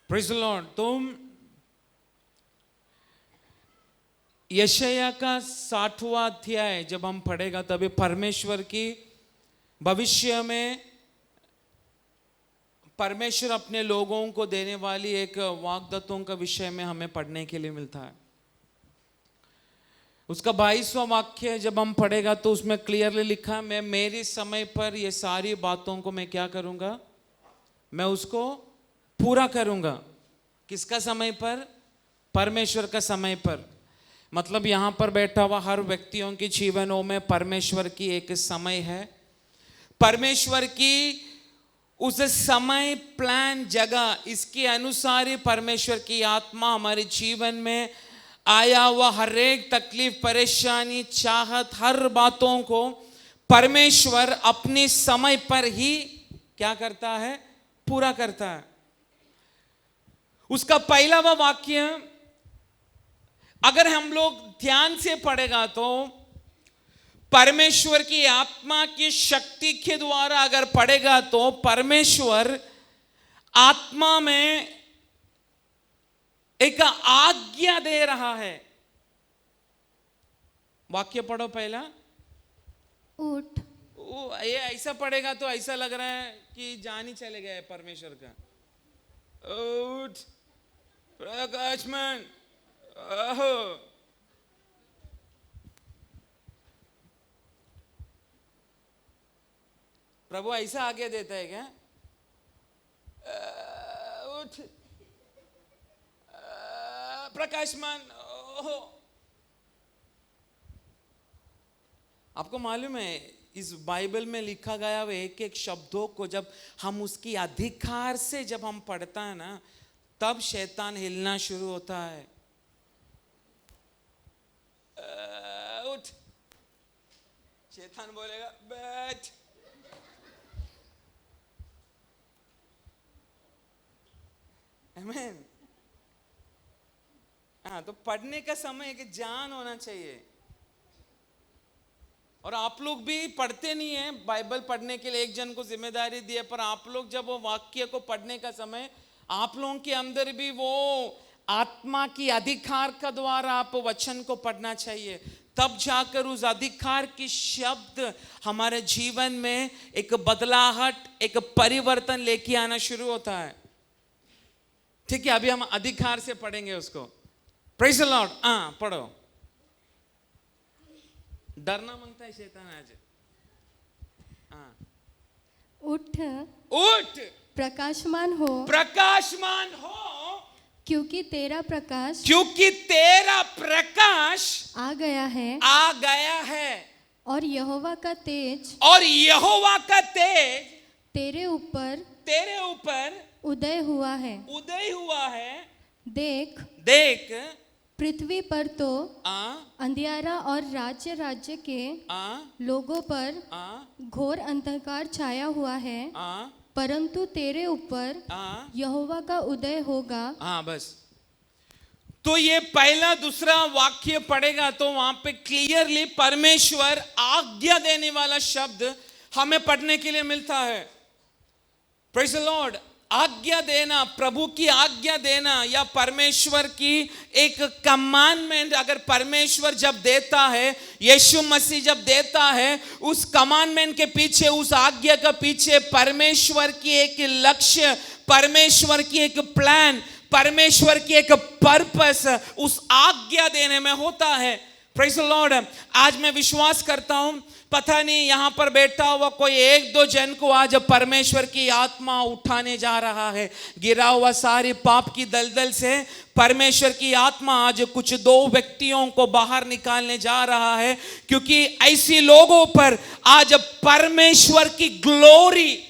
Praise the Lord. तो यशायाह का 60वां अध्याय जब हम पढ़ेगा तभी परमेश्वर की भविष्य में परमेश्वर अपने लोगों को देने वाली एक वाग्दत्तों का विषय में हमें पढ़ने के लिए मिलता है। उसका 22वां वाक्य जब हम पढ़ेगा तो उसमें क्लियरली लिखा, मैं मेरे समय पर ये सारी बातों को मैं क्या करूंगा, मैं उसको पूरा करूंगा। किसका समय पर? परमेश्वर का समय पर। मतलब यहां पर बैठा हुआ हर व्यक्तियों के जीवनों में परमेश्वर की एक समय है। परमेश्वर की उस समय, प्लान, जगह, इसके अनुसार ही परमेश्वर की आत्मा हमारे जीवन में आया हुआ हर एक तकलीफ, परेशानी, चाहत, हर बातों को परमेश्वर अपने समय पर ही क्या करता है, पूरा करता है। उसका पहला वह वाक्य अगर हम लोग ध्यान से पढ़ेगा तो परमेश्वर की आत्मा की शक्ति के द्वारा अगर पढ़ेगा तो परमेश्वर आत्मा में एक आज्ञा दे रहा है। वाक्य पढ़ो पहला, उठ। ये ऐसा पढ़ेगा तो ऐसा लग रहा है कि जान ही चले गए परमेश्वर का। उठ प्रकाशमान, ओहो, प्रभु ऐसा आज्ञा देता है क्या? उठ प्रकाशमान, ओहो। आपको मालूम है इस बाइबल में लिखा गया हुआ एक एक शब्दों को जब हम उसकी अधिकार से जब हम पढ़ता है ना, तब शैतान हिलना शुरू होता है। उठ, शैतान बोलेगा बैठ। आमीन। हाँ, तो पढ़ने का समय एक जान होना चाहिए। और आप लोग भी पढ़ते नहीं है, बाइबल पढ़ने के लिए एक जन को जिम्मेदारी दी है, पर आप लोग जब वो वाक्य को पढ़ने का समय, आप लोगों के अंदर भी वो आत्मा की अधिकार का द्वारा आप वचन को पढ़ना चाहिए। तब जाकर उस अधिकार की शब्द हमारे जीवन में एक बदलाहट, एक परिवर्तन लेके आना शुरू होता है। ठीक है, अभी हम अधिकार से पढ़ेंगे उसको। Praise the Lord. हाँ, पढ़ो। डरना मांगता है शैतान आज। हाँ, उठ, उठ, प्रकाशमान हो, प्रकाशमान हो, क्योंकि तेरा प्रकाश क्योंकि तेरा प्रकाश आ गया है, आ गया है, और यहोवा का तेज और यहोवा का तेज तेरे ऊपर उदय हुआ है। उदय हुआ है। देख, देख, पृथ्वी पर तो आ अंधियारा और राज्य राज्य के आ लोगों पर आ घोर अंधकार छाया हुआ है, आ परंतु तेरे ऊपर आ यहोवा का उदय होगा। हाँ, बस। तो ये पहला दूसरा वाक्य पढ़ेगा तो वहां पे क्लियरली परमेश्वर आज्ञा देने वाला शब्द हमें पढ़ने के लिए मिलता है। Praise the Lord. आज्ञा देना, प्रभु की आज्ञा देना, या परमेश्वर की एक कमांडमेंट अगर परमेश्वर जब देता है, यीशु मसीह जब देता है, उस कमांडमेंट के पीछे, उस आज्ञा के पीछे परमेश्वर की एक लक्ष्य, परमेश्वर की एक प्लान, परमेश्वर की एक पर्पस उस आज्ञा देने में होता है। Praise the Lord. आज मैं विश्वास करता हूं, पता नहीं यहां पर बैठा हुआ कोई एक दो जन को आज परमेश्वर की आत्मा उठाने जा रहा है। गिरा हुआ सारी पाप की दलदल से परमेश्वर की आत्मा आज कुछ दो व्यक्तियों को बाहर निकालने जा रहा है, क्योंकि ऐसी लोगों पर आज परमेश्वर की ग्लोरी,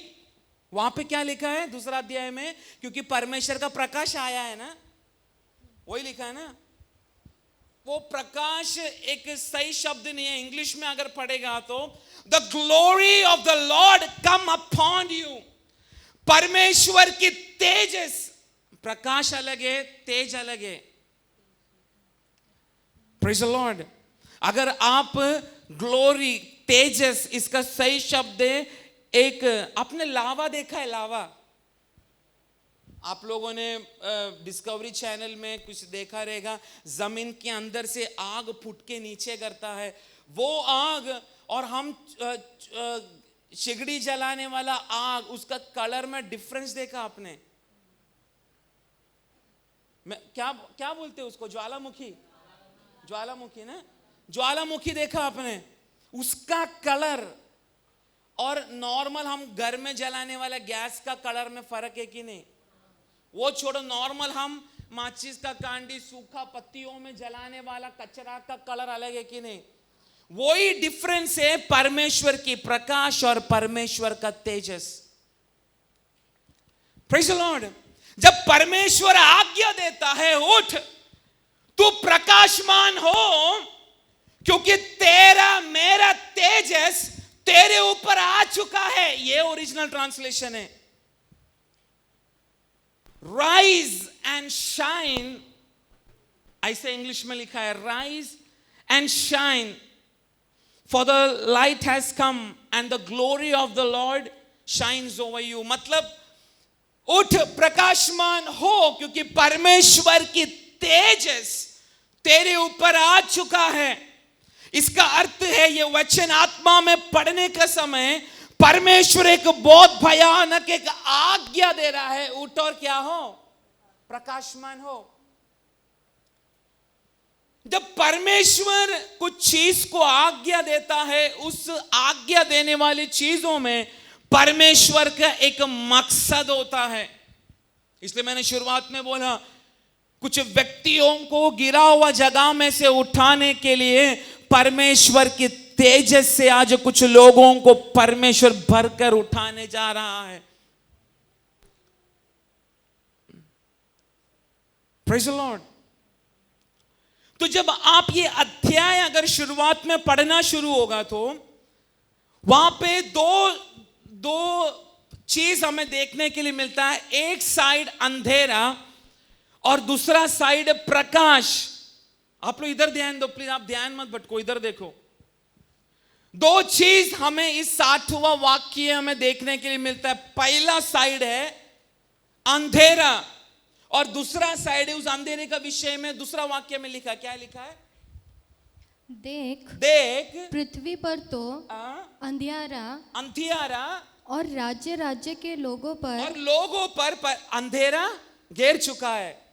वहां पे क्या लिखा है दूसरा अध्याय में, क्योंकि परमेश्वर का प्रकाश आया है ना, वही लिखा है ना। वो प्रकाश एक सही शब्द नहीं है, इंग्लिश में अगर पढ़ेगा तो the glory of the Lord come upon you. परमेश्वर की तेजस, प्रकाश अलग है, तेज अलग है। Praise the Lord. अगर आप ग्लोरी, तेजस, इसका सही शब्द है एक, आपने लावा देखा है? लावा, आप लोगों ने डिस्कवरी चैनल में कुछ देखा रहेगा, जमीन के अंदर से आग फूट के नीचे करता है वो आग, और हम सिगड़ी जलाने वाला आग, उसका कलर में डिफरेंस देखा आपने? मैं क्या क्या बोलते हैं उसको? ज्वालामुखी, ज्वालामुखी ना, ज्वालामुखी देखा आपने? उसका कलर और नॉर्मल हम घर में जलाने वाला गैस का कलर में फर्क है कि नहीं? वो छोड़ो, नॉर्मल हम माचिस का कांडी, सूखा पत्तियों में जलाने वाला कचरा का कलर अलग है कि नहीं? वही डिफरेंस है परमेश्वर की प्रकाश और परमेश्वर का तेजस। Praise the Lord. जब परमेश्वर आज्ञा देता है उठ, तू प्रकाशमान हो, क्योंकि तेरा मेरा तेजस तेरे ऊपर आ चुका है। ये ओरिजिनल ट्रांसलेशन है। राइज एंड शाइन, ऐसे इंग्लिश में लिखा है, rise and shine, for the light has come and the glory of the Lord shines over you। मतलब उठ, प्रकाशमान हो, क्योंकि परमेश्वर की तेजस तेरे ऊपर आ चुका है। इसका अर्थ है, ये वचन आत्मा में पढ़ने का समय परमेश्वर एक बहुत भयानक एक आज्ञा दे रहा है, उठ और क्या हो? प्रकाशमान हो। जब परमेश्वर कुछ चीज को आज्ञा देता है, उस आज्ञा देने वाली चीजों में परमेश्वर का एक मकसद होता है। इसलिए मैंने शुरुआत में बोला, कुछ व्यक्तियों को गिरा हुआ जगह में से उठाने के लिए परमेश्वर की तेजस से आज कुछ लोगों को परमेश्वर भरकर उठाने जा रहा है। Praise the Lord. तो जब आप ये अध्याय अगर शुरुआत में पढ़ना शुरू होगा तो वहां पे दो चीज हमें देखने के लिए मिलता है। एक साइड अंधेरा और दूसरा साइड प्रकाश। आप लोग इधर ध्यान दो प्लीज, आप ध्यान मत भटको, इधर देखो। दो चीज हमें इस 60वां वाक्य हमें देखने के लिए मिलता है। पहला साइड है अंधेरा और दूसरा साइड है, उस अंधेरे का विषय में दूसरा वाक्य में लिखा, क्या लिखा है? देख पृथ्वी पर तो अंधियारा और राज्य राज्य के लोगों पर अंधेरा घेर चुका है।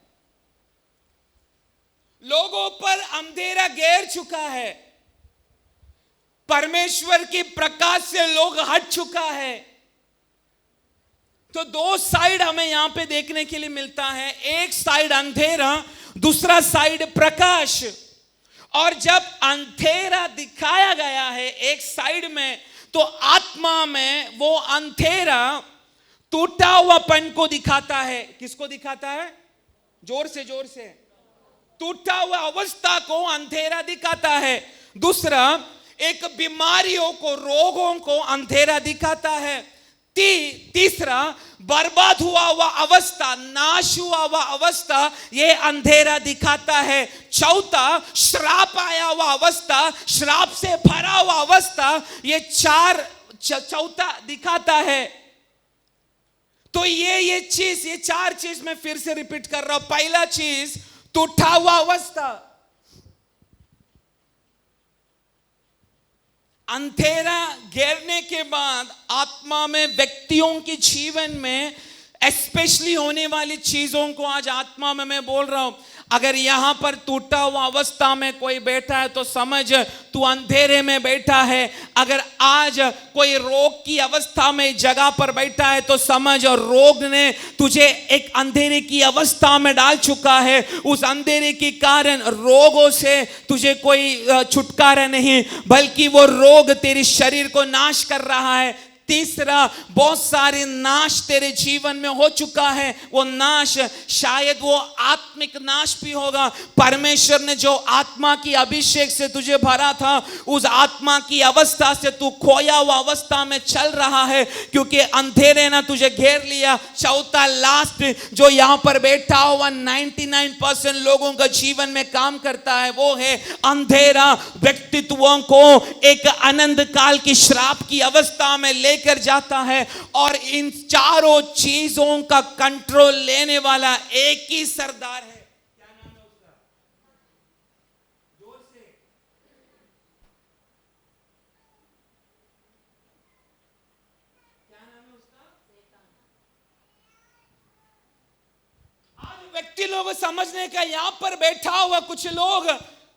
लोगों पर अंधेरा घेर चुका है। परमेश्वर की प्रकाश से लोग हट चुका है। तो दो साइड हमें यहां पे देखने के लिए मिलता है। एक साइड अंधेरा, दूसरा साइड प्रकाश। और जब अंधेरा दिखाया गया है एक साइड में, तो आत्मा में वो अंधेरा टूटा हुआपन को दिखाता है। किसको दिखाता है? जोर से जोर से। टूटा हुआ अवस्था को अंधेरा दिखाता है। दूसरा, एक बीमारियों को, रोगों को अंधेरा दिखाता है। तीसरा, बर्बाद हुआ अवस्था, नाश हुआ अवस्था, ये अंधेरा दिखाता है। चौथा, श्राप आया हुआ अवस्था, श्राप से भरा हुआ अवस्था, ये चौथा दिखाता है। तो ये चार चीज मैं फिर से रिपीट कर रहा हूं। पहला चीज, टूटा हुआ अवस्था, अंधेरा घेरने के बाद आत्मा में, व्यक्तियों के जीवन में स्पेशली होने वाली चीजों को आज आत्मा में मैं बोल रहा हूं। अगर यहां पर टूटा हुआ अवस्था में कोई बैठा है तो समझ तू अंधेरे में बैठा है। अगर आज कोई रोग की अवस्था में जगह पर बैठा है तो समझ और रोग ने तुझे एक अंधेरे की अवस्था में डाल चुका है। उस अंधेरे के कारण रोगों से तुझे कोई छुटकारा नहीं, बल्कि वो रोग तेरे शरीर को नाश कर रहा है। तीसरा, बहुत सारे नाश तेरे जीवन में हो चुका है। वो नाश शायद वो आत्मिक नाश भी होगा। परमेश्वर ने जो आत्मा की अभिषेक से तुझे भरा था, उस आत्मा की अवस्था से तू खोया हुआ अवस्था में चल रहा है, क्योंकि अंधेरे ने तुझे घेर लिया। चौथा, लास्ट, जो यहां पर बैठा हुआ 99% लोगों का जीवन में काम करता है, वो है अंधेरा। व्यक्तित्वों को एक अनंत काल की श्राप की अवस्था में ले लेकर जाता है, और इन चारों चीजों का कंट्रोल लेने वाला एक ही सरदार है। क्या नाम है उसका? जोर से। क्या नाम है उसका? आज व्यक्ति लोग समझने का, यहां पर बैठा हुआ कुछ लोग,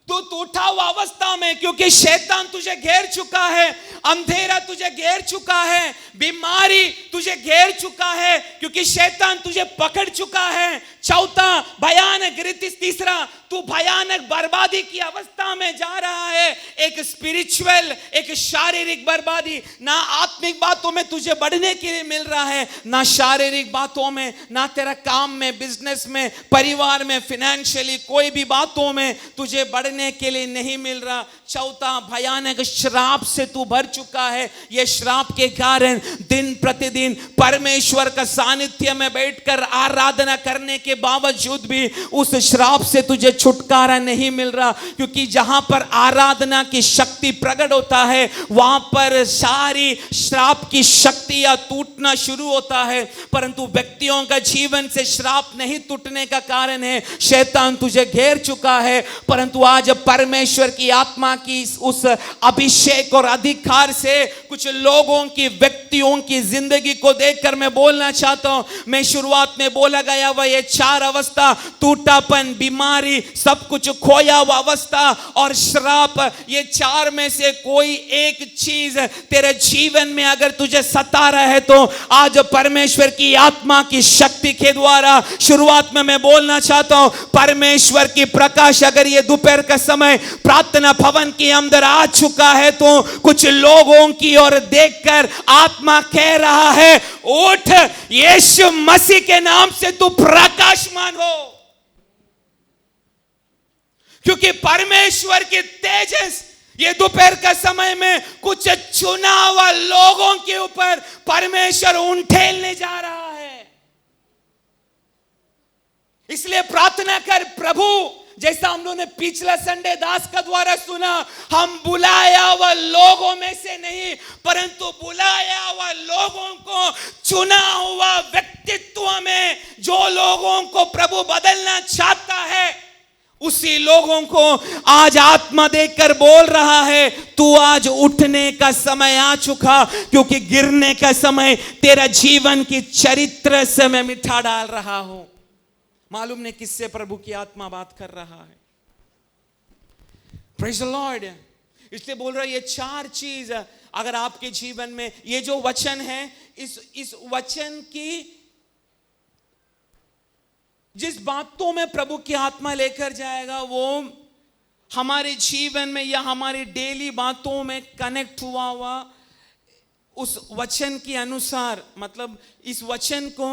तू टूटा हुआ अवस्था में, क्योंकि शैतान तुझे घेर चुका है, अंधेरा तुझे घेर चुका है, बीमारी तुझे घेर चुका है, क्योंकि शैतान तुझे पकड़ चुका है। चौथा भयानक रीति, तीसरा तू भयानक बर्बादी की अवस्था में जा रहा है, एक स्पिरिचुअल, एक शारीरिक बर्बादी। ना आत्मिक बातों में तुझे बढ़ने के लिए मिल रहा है, ना शारीरिक बातों में, ना तेरा काम में, बिजनेस में, परिवार में, फाइनेंशियली, कोई भी बातों में तुझे बढ़ने के लिए नहीं मिल रहा। चौथा भयानक श्राप से तू भर चुका है। यह श्राप के कारण दिन प्रतिदिन परमेश्वर का सानिध्य में बैठकर आराधना करने के बावजूद भी उस श्राप से तुझे छुटकारा नहीं मिल रहा, क्योंकि जहां पर आराधना की शक्ति प्रकट होता है, वहां पर सारी श्राप की शक्तियां टूटना शुरू होता है। परंतु व्यक्तियों का जीवन से श्राप नहीं टूटने का कारण है शैतान तुझे घेर चुका है। परंतु आज परमेश्वर की आत्मा की उस अभिषेक और अधिकार से कुछ लोगों की, व्यक्तियों की जिंदगी को देखकर मैं बोलना चाहता हूं। मैं शुरुआत में बोला गया वह ये चार अवस्था, टूटापन, बीमारी, सब कुछ खोया हुआ अवस्था और श्राप, ये चार में से कोई एक चीज तेरे जीवन में अगर तुझे सता रहा है, तो आज परमेश्वर की आत्मा की शक्ति के द्वारा, शुरुआत में मैं बोलना चाहता हूं, परमेश्वर की प्रकाश अगर ये दोपहर का समय प्रार्थना भवन के अंदर आ चुका है, तो कुछ लोगों की ओर देखकर आत्मा कह रहा है, उठ, यीशु मसीह के नाम से तू प्रकाशमान हो। क्योंकि परमेश्वर की तेजस ये दोपहर का समय में कुछ चुना हुआ लोगों के ऊपर परमेश्वर उंडेलने जा रहा है। इसलिए प्रार्थना कर, प्रभु, जैसा हम लोगों ने पिछला संडे दास का द्वारा सुना, हम बुलाया हुआ लोगों में से नहीं, परंतु बुलाया हुआ लोगों को चुना हुआ व्यक्तित्व में जो लोगों को प्रभु बदलना चाहता है, उसी लोगों को आज आत्मा देखकर बोल रहा है, तू आज उठने का समय आ चुका, क्योंकि गिरने का समय तेरा जीवन की चरित्र से मैं मिटा डाल रहा हूं। मालूम नहीं किससे प्रभु की आत्मा बात कर रहा है। Praise the lord. इसलिए बोल रहा है, ये चार चीज अगर आपके जीवन में, ये जो वचन है, इस वचन की जिस बातों में प्रभु की आत्मा लेकर जाएगा, वो हमारे जीवन में या हमारी डेली बातों में कनेक्ट हुआ उस वचन के अनुसार, मतलब इस वचन को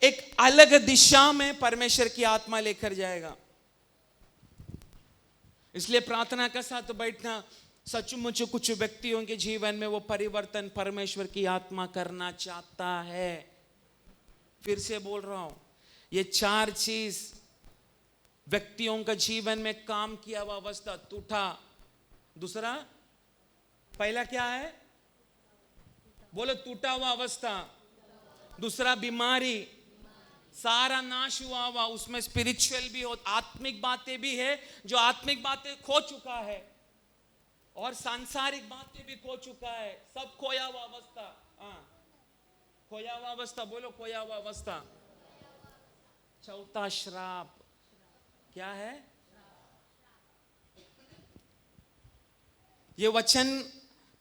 एक अलग दिशा में परमेश्वर की आत्मा लेकर जाएगा। इसलिए प्रार्थना का साथ बैठना, सचमुच कुछ व्यक्तियों के जीवन में वो परिवर्तन परमेश्वर की आत्मा करना चाहता है। फिर से बोल रहा हूं, ये चार चीज व्यक्तियों का जीवन में काम किया हुआ अवस्था, टूटा, दूसरा, पहला क्या है, बोलो, टूटा हुआ अवस्था, दूसरा बीमारी, सारा नाश हुआ, उसमें स्पिरिचुअल भी हो, आत्मिक बातें भी है, जो आत्मिक बातें खो चुका है, और सांसारिक बातें भी खो चुका है, सब खोया हुआ अवस्था। खोया हुआ अवस्था, बोलो, खोया हुआ अवस्था। चौथा श्राप क्या है? ये वचन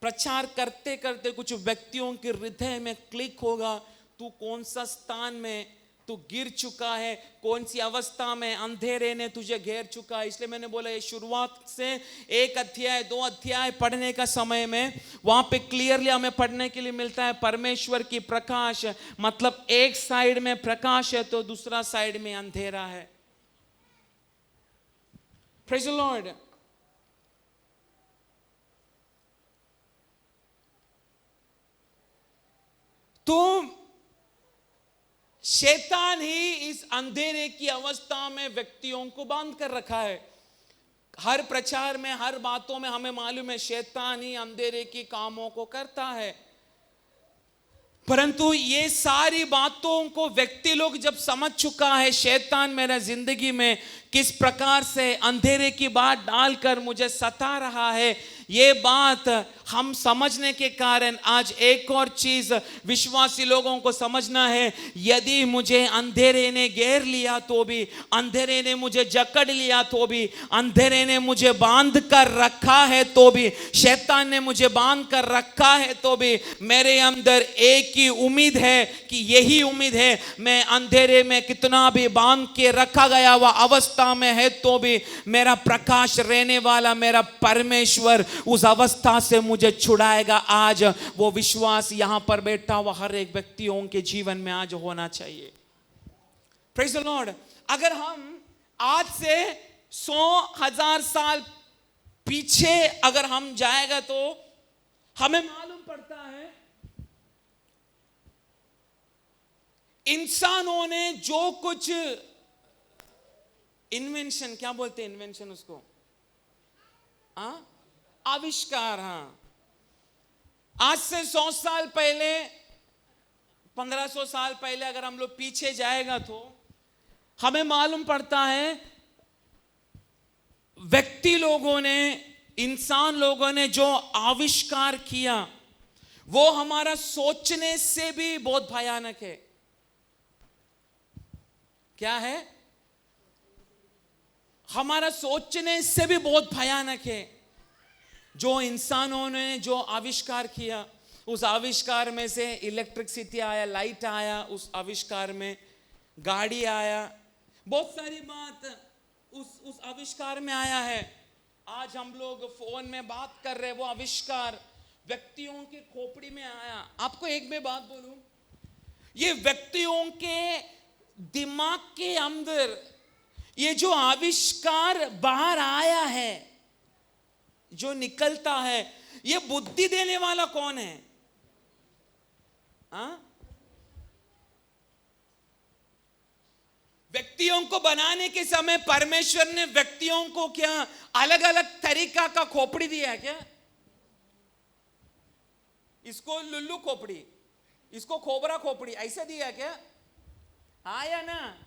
प्रचार करते करते कुछ व्यक्तियों के हृदय में क्लिक होगा, तू कौन सा स्थान में तू गिर चुका है, कौन सी अवस्था में अंधेरे ने तुझे घेर चुका है। इसलिए मैंने बोला, ये शुरुआत से एक अध्याय, दो अध्याय पढ़ने का समय में वहां पे क्लियरली हमें पढ़ने के लिए मिलता है, परमेश्वर की प्रकाश, मतलब एक साइड में प्रकाश है तो दूसरा साइड में अंधेरा है। Praise the Lord. तो शैतान ही इस अंधेरे की अवस्था में व्यक्तियों को बांध कर रखा है। हर प्रचार में, हर बातों में हमें मालूम है शैतान ही अंधेरे के कामों को करता है। परंतु ये सारी बातों को व्यक्ति लोग जब समझ चुका है, शैतान मेरा जिंदगी में किस प्रकार से अंधेरे की बात डालकर मुझे सता रहा है, ये बात हम समझने के कारण आज एक और चीज विश्वासी लोगों को समझना है। यदि मुझे अंधेरे ने घेर लिया तो भी, अंधेरे ने मुझे जकड़ लिया तो भी, अंधेरे ने मुझे बांध कर रखा है तो भी, शैतान ने मुझे बांध कर रखा है तो भी, मेरे अंदर एक ही उम्मीद है कि यही उम्मीद है, मैं अंधेरे में कितना भी बांध के रखा गया हुआ अवस्था में है तो भी मेरा प्रकाश रहने वाला मेरा परमेश्वर उस अवस्था से मुझे छुड़ाएगा। आज वो विश्वास यहां पर बैठा हुआ हर एक व्यक्तियों के जीवन में आज होना चाहिए। Praise the Lord. अगर हम आज से 100,000 साल पीछे अगर हम जाएगा तो हमें मालूम पड़ता है इंसानों ने जो कुछ इन्वेंशन, क्या बोलते हैं इन्वेंशन उसको, आविष्कार, आज से 100 साल पहले, 1500 साल पहले अगर हम लोग पीछे जाएगा तो हमें मालूम पड़ता है व्यक्ति लोगों ने, इंसान लोगों ने जो आविष्कार किया वो हमारा सोचने से भी बहुत भयानक है। क्या है? हमारा सोचने से भी बहुत भयानक है। जो इंसानों ने जो आविष्कार किया, उस आविष्कार में से इलेक्ट्रिसिटी आया, लाइट आया, उस आविष्कार में गाड़ी आया, बहुत सारी बात उस आविष्कार में आया है। आज हम लोग फोन में बात कर रहे हैं, वो आविष्कार व्यक्तियों के खोपड़ी में आया। आपको एक मैं बात बोलूं, ये व्यक्तियों के दिमाग के अंदर ये जो आविष्कार बाहर आया है, जो निकलता है, ये बुद्धि देने वाला कौन है? व्यक्तियों को बनाने के समय परमेश्वर ने व्यक्तियों को क्या अलग अलग तरीका का खोपड़ी दिया है क्या? इसको लुल्लू खोपड़ी, इसको खोबरा खोपड़ी, ऐसा दिया क्या? आया ना?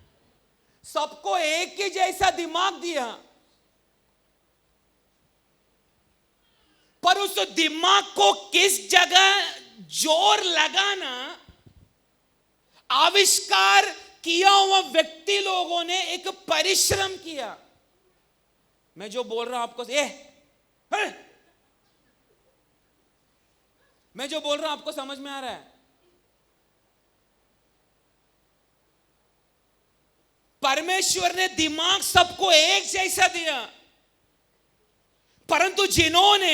सबको एक ही जैसा दिमाग दिया, पर उस दिमाग को किस जगह जोर लगाना, आविष्कार किया हुआ व्यक्ति लोगों ने एक परिश्रम किया। मैं जो बोल रहा हूं आपको, मैं जो बोल रहा हूं आपको समझ में आ रहा है? परमेश्वर ने दिमाग सबको एक जैसा दिया, परंतु जिन्होंने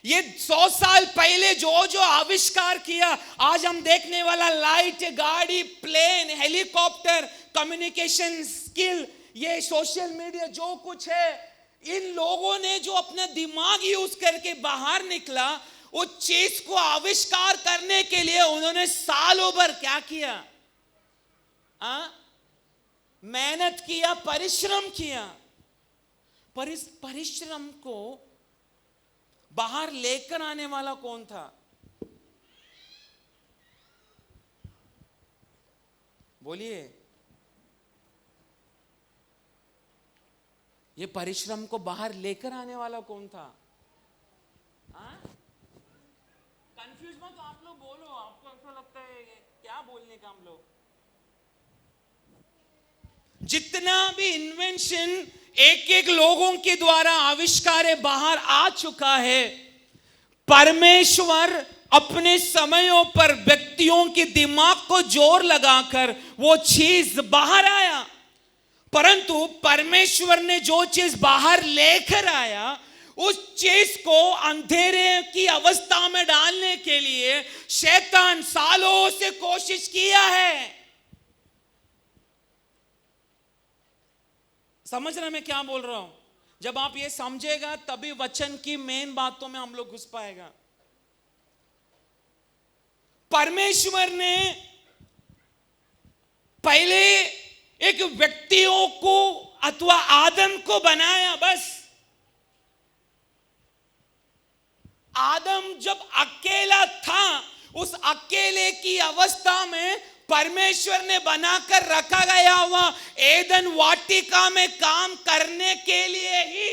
ये 100 साल पहले जो जो आविष्कार किया, आज हम देखने वाला लाइट, गाड़ी, प्लेन, हेलीकॉप्टर, कम्युनिकेशन स्किल, ये सोशल मीडिया, जो कुछ है, इन लोगों ने जो अपना दिमाग यूज करके बाहर निकला, उस चीज को आविष्कार करने के लिए उन्होंने सालों भर क्या किया? मेहनत किया, परिश्रम किया। पर इस परिश्रम को बाहर लेकर आने वाला कौन था? बोलिए, ये परिश्रम को बाहर लेकर आने वाला कौन था? कंफ्यूज मत आप लोग, बोलो। आपको ऐसा लगता है क्या बोलने का हम लोग? जितना भी इन्वेंशन एक एक लोगों के द्वारा आविष्कार बाहर आ चुका है, परमेश्वर अपने समयों पर व्यक्तियों के दिमाग को जोर लगाकर वो चीज बाहर आया। परंतु परमेश्वर ने जो चीज बाहर लेकर आया, उस चीज को अंधेरे की अवस्था में डालने के लिए शैतान सालों से कोशिश किया है। समझ रहे मैं क्या बोल रहा हूं? जब आप ये समझेगा तभी वचन की मेन बातों में हम लोग घुस पाएगा। परमेश्वर ने पहले एक व्यक्तियों को अथवा आदम को बनाया, बस। आदम जब अकेला था, उस अकेले की अवस्था में परमेश्वर ने बनाकर रखा गया हुआ एदन वाटिका में काम करने के लिए ही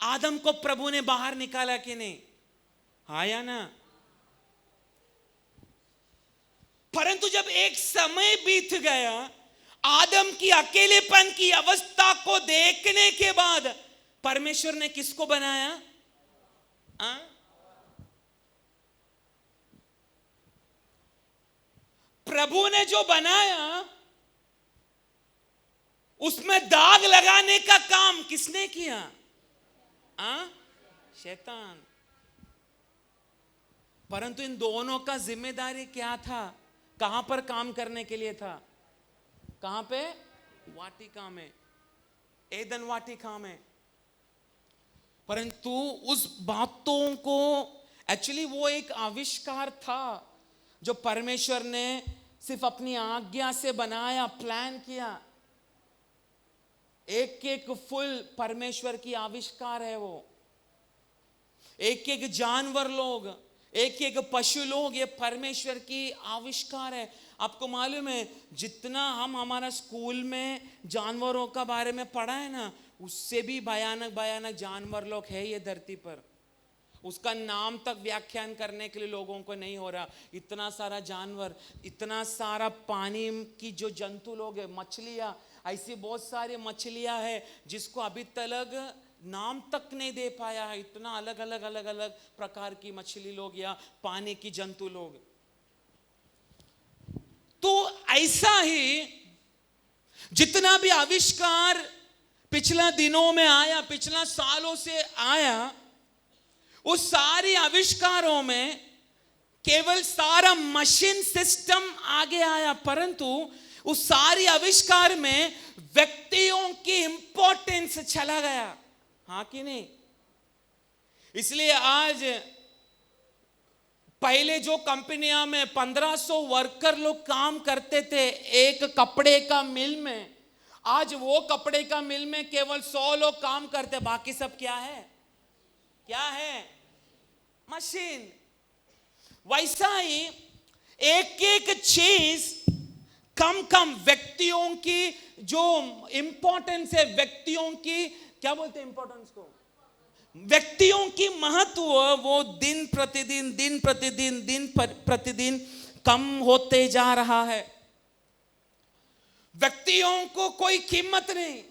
आदम को प्रभु ने बाहर निकाला कि नहीं? आया ना? परंतु जब एक समय बीत गया, आदम की अकेलेपन की अवस्था को देखने के बाद परमेश्वर ने किसको बनाया? प्रभु ने जो बनाया उसमें दाग लगाने का काम किसने किया? शैतान। परंतु इन दोनों का जिम्मेदारी क्या था? कहां पर काम करने के लिए था? कहां पे? वाटिका में, एदन वाटिका में। परंतु उस बातों को एक्चुअली वो एक आविष्कार था जो परमेश्वर ने सिर्फ अपनी आज्ञा से बनाया, प्लान किया। एक एक फूल परमेश्वर की आविष्कार है वो। एक एक जानवर लोग, एक एक पशु लोग, ये परमेश्वर की आविष्कार है। आपको मालूम है जितना हम हमारा स्कूल में जानवरों का बारे में पढ़ा है ना, उससे भी भयानक भयानक जानवर लोग है ये धरती पर। उसका नाम तक व्याख्यान करने के लिए लोगों को नहीं हो रहा। इतना सारा जानवर, इतना सारा पानी की जो जंतु लोग है, मछलियां, ऐसी बहुत सारी मछलियां हैं जिसको अभी तक नाम तक नहीं दे पाया है। इतना अलग अलग अलग अलग प्रकार की मछली लोग या पानी की जंतु लोग। तो ऐसा ही जितना भी आविष्कार पिछला दिनों में आया, पिछला सालों से आया, उस सारी आविष्कारों में केवल सारा मशीन सिस्टम आगे आया, परंतु उस सारी आविष्कार में व्यक्तियों की इंपॉर्टेंस चला गया। हाँ कि नहीं? इसलिए आज पहले जो कंपनियां में 1500 वर्कर लोग काम करते थे एक कपड़े का मिल में, आज वो कपड़े का मिल में केवल 100 लोग काम करते। बाकी सब क्या है? क्या है? मशीन। वैसा ही एक एक चीज कम कम व्यक्तियों की जो इंपॉर्टेंस है, व्यक्तियों की क्या बोलते हैं इंपॉर्टेंस को? व्यक्तियों की महत्व वो दिन प्रतिदिन कम होते जा रहा है। व्यक्तियों को कोई कीमत नहीं,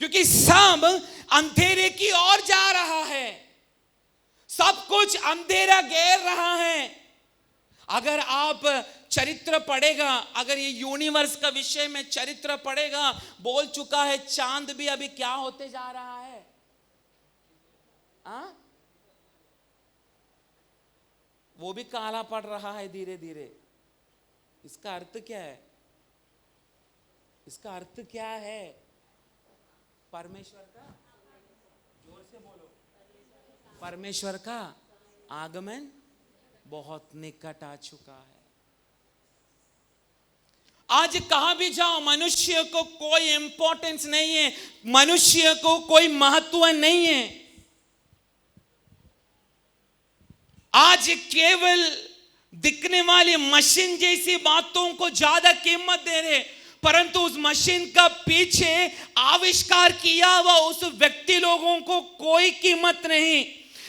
क्योंकि सब अंधेरे की ओर जा रहा है। सब कुछ अंधेरा घेर रहा है। अगर आप चरित्र पढ़ेगा, अगर ये यूनिवर्स का विषय में चरित्र पढ़ेगा, बोल चुका है चांद भी अभी क्या होते जा रहा है? वो भी काला पड़ रहा है धीरे धीरे। इसका अर्थ क्या है? इसका अर्थ क्या है? परमेश्वर का, जोर से बोलो, परमेश्वर का आगमन बहुत निकट आ चुका है। आज कहां भी जाओ मनुष्य को कोई इंपॉर्टेंस नहीं है, मनुष्य को कोई महत्व नहीं है। आज केवल दिखने वाली मशीन जैसी बातों को ज्यादा कीमत दे रहे, परंतु उस मशीन का पीछे आविष्कार किया हुआ उस व्यक्ति लोगों को कोई कीमत नहीं।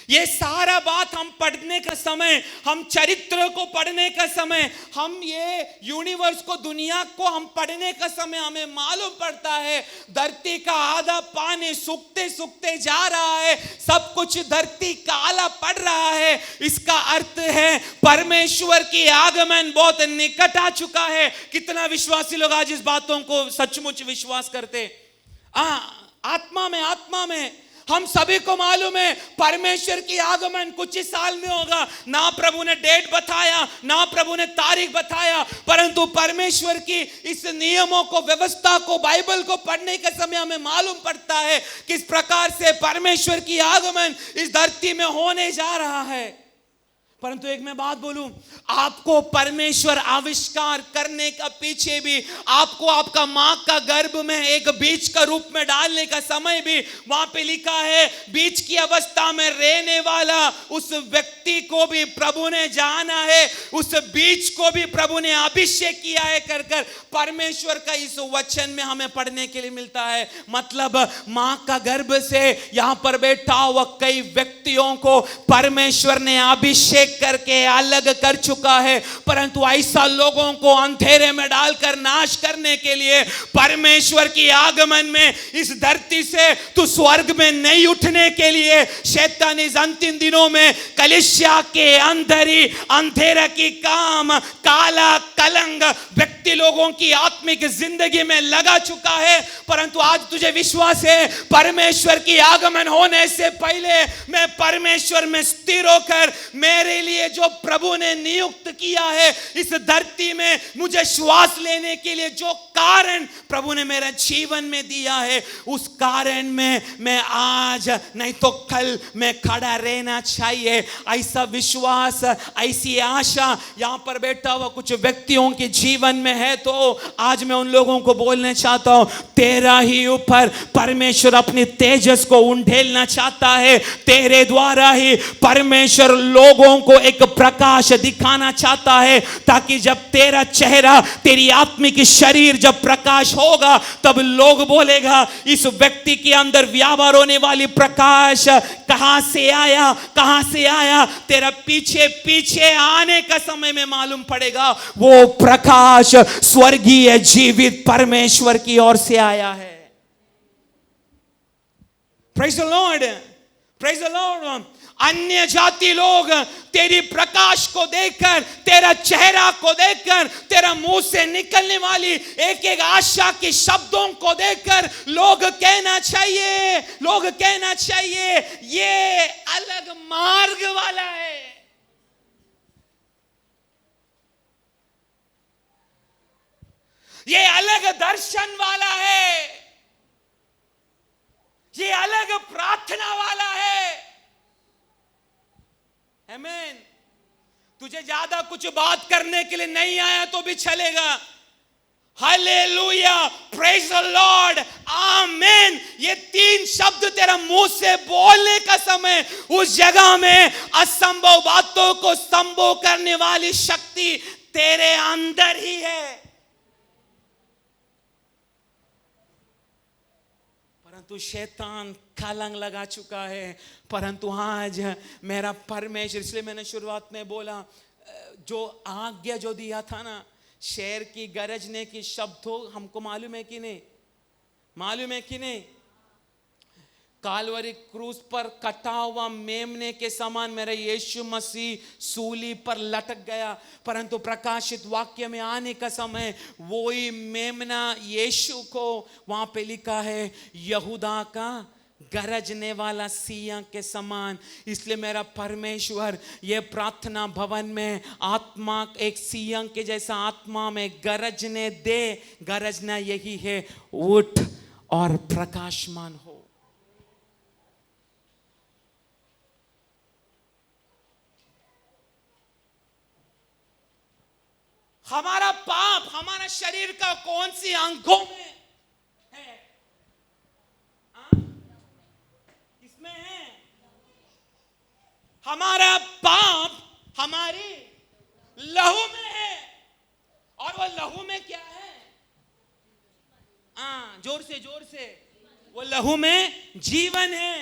ये सारा बात हम पढ़ने का समय, हम चरित्र को पढ़ने का समय, हम ये यूनिवर्स को, दुनिया को हम पढ़ने का समय हमें मालूम पड़ता है धरती का आधा पानी सूखते सूखते जा रहा है, सब कुछ धरती काला पड़ रहा है। इसका अर्थ है परमेश्वर की आगमन बहुत निकट आ चुका है। कितना विश्वासी लोग आज इस बातों को सचमुच विश्वास करते? आत्मा में हम सभी को मालूम है परमेश्वर की आगमन कुछ ही साल में होगा। ना प्रभु ने डेट बताया, ना प्रभु ने तारीख बताया, परंतु परमेश्वर की इस नियमों को, व्यवस्था को, बाइबल को पढ़ने के समय हमें मालूम पड़ता है किस प्रकार से परमेश्वर की आगमन इस धरती में होने जा रहा है। परंतु एक मैं बात बोलूं, आपको परमेश्वर आविष्कार करने का पीछे भी, आपको आपका मां का गर्भ में एक बीज का रूप में डालने का समय भी वहां पे लिखा है, बीज की अवस्था में रहने वाला उस व्यक्ति को भी प्रभु ने जाना है, उस बीज को भी प्रभु ने अभिषेक किया है कर परमेश्वर का इस वचन में हमें पढ़ने के लिए मिलता है। मतलब मां का गर्भ से यहां पर बैठा हुआ कई व्यक्तियों को परमेश्वर ने अभिषेक करके अलग कर चुका है, परंतु ऐसा लोगों को अंधेरे में डालकर नाश करने के लिए परमेश्वर की आगमन में इस धरती से तू स्वर्ग में नहीं उठने के लिए शैतान इस अंतिम दिनों में कलीसिया के अंदर ही अंधेरा की काम, काला कलंक व्यक्ति लोगों की आत्मिक जिंदगी में लगा चुका है। परंतु आज तुझे विश्वास है, परमेश्वर की आगमन होने से पहले मैं परमेश्वर में स्थिर होकर मेरे लिए जो प्रभु ने नियुक्त किया है इस धरती में मुझे श्वास लेने के लिए, जो कारण प्रभु ने मेरे जीवन में दिया है, उस कारण में मैं आज नहीं तो कल मैं खड़ा रहना चाहिए। ऐसा विश्वास, ऐसी आशा यहां पर बैठा हुआ कुछ व्यक्तियों के जीवन में है, तो आज मैं उन लोगों को बोलना चाहता हूं, तेरा ही ऊपर परमेश्वर अपनी तेजस को उंडेलना चाहता है। तेरे द्वारा ही परमेश्वर लोगों को एक प्रकाश दिखाना चाहता है, ताकि जब तेरा चेहरा, तेरी आत्मिक शरीर जब प्रकाश होगा तब लोग बोलेगा इस व्यक्ति के अंदर व्यापार होने वाली प्रकाश कहां से आया, कहां से आया। तेरा पीछे पीछे आने का समय में मालूम पड़ेगा वो प्रकाश स्वर्गीय जीवित परमेश्वर की ओर से आया है। Praise the lord, praise the Lord. अन्य जाति लोग तेरी प्रकाश को देखकर, तेरा चेहरा को देखकर, तेरा मुंह से निकलने वाली एक एक आशा के शब्दों को देखकर लोग कहना चाहिए, लोग कहना चाहिए ये अलग मार्ग वाला है, ये अलग दर्शन वाला है, ये अलग प्रार्थना वाला है। आमीन। तुझे ज्यादा कुछ बात करने के लिए नहीं आया तो भी चलेगा। हालेलुया, प्रेज द लॉर्ड, आमीन। ये तीन शब्द तेरा मुंह से बोलने का समय उस जगह में असंभव बातों को संभव करने वाली शक्ति तेरे अंदर ही है। परंतु शैतान कलंक लगा चुका है। परंतु आज मेरा परमेश्वर, इसलिए मैंने शुरुआत में बोला, जो आज्ञा जो दिया था ना, शेर की गरजने की शब्द हो, हमको मालूम है कि नहीं, मालूम है कि नहीं। कालवरी क्रूस पर कटा हुआ मेमने के समान मेरा यीशु मसीह सूली पर लटक गया, परंतु प्रकाशित वाक्य में आने का समय वही मेमना यीशु को वहां पे लिखा है यहूदा का गरजने वाला सिंह के समान। इसलिए मेरा परमेश्वर ये प्रार्थना भवन में आत्मा एक सिंह के जैसा आत्मा में गरजने दे। गरजना यही है, उठ और प्रकाशमान हो। हमारा पाप हमारा शरीर का कौन सी अंगों में है? किसमें है? हमारा पाप हमारे लहू में है। और वो लहू में क्या है? जोर से जोर से, वो लहू में जीवन है।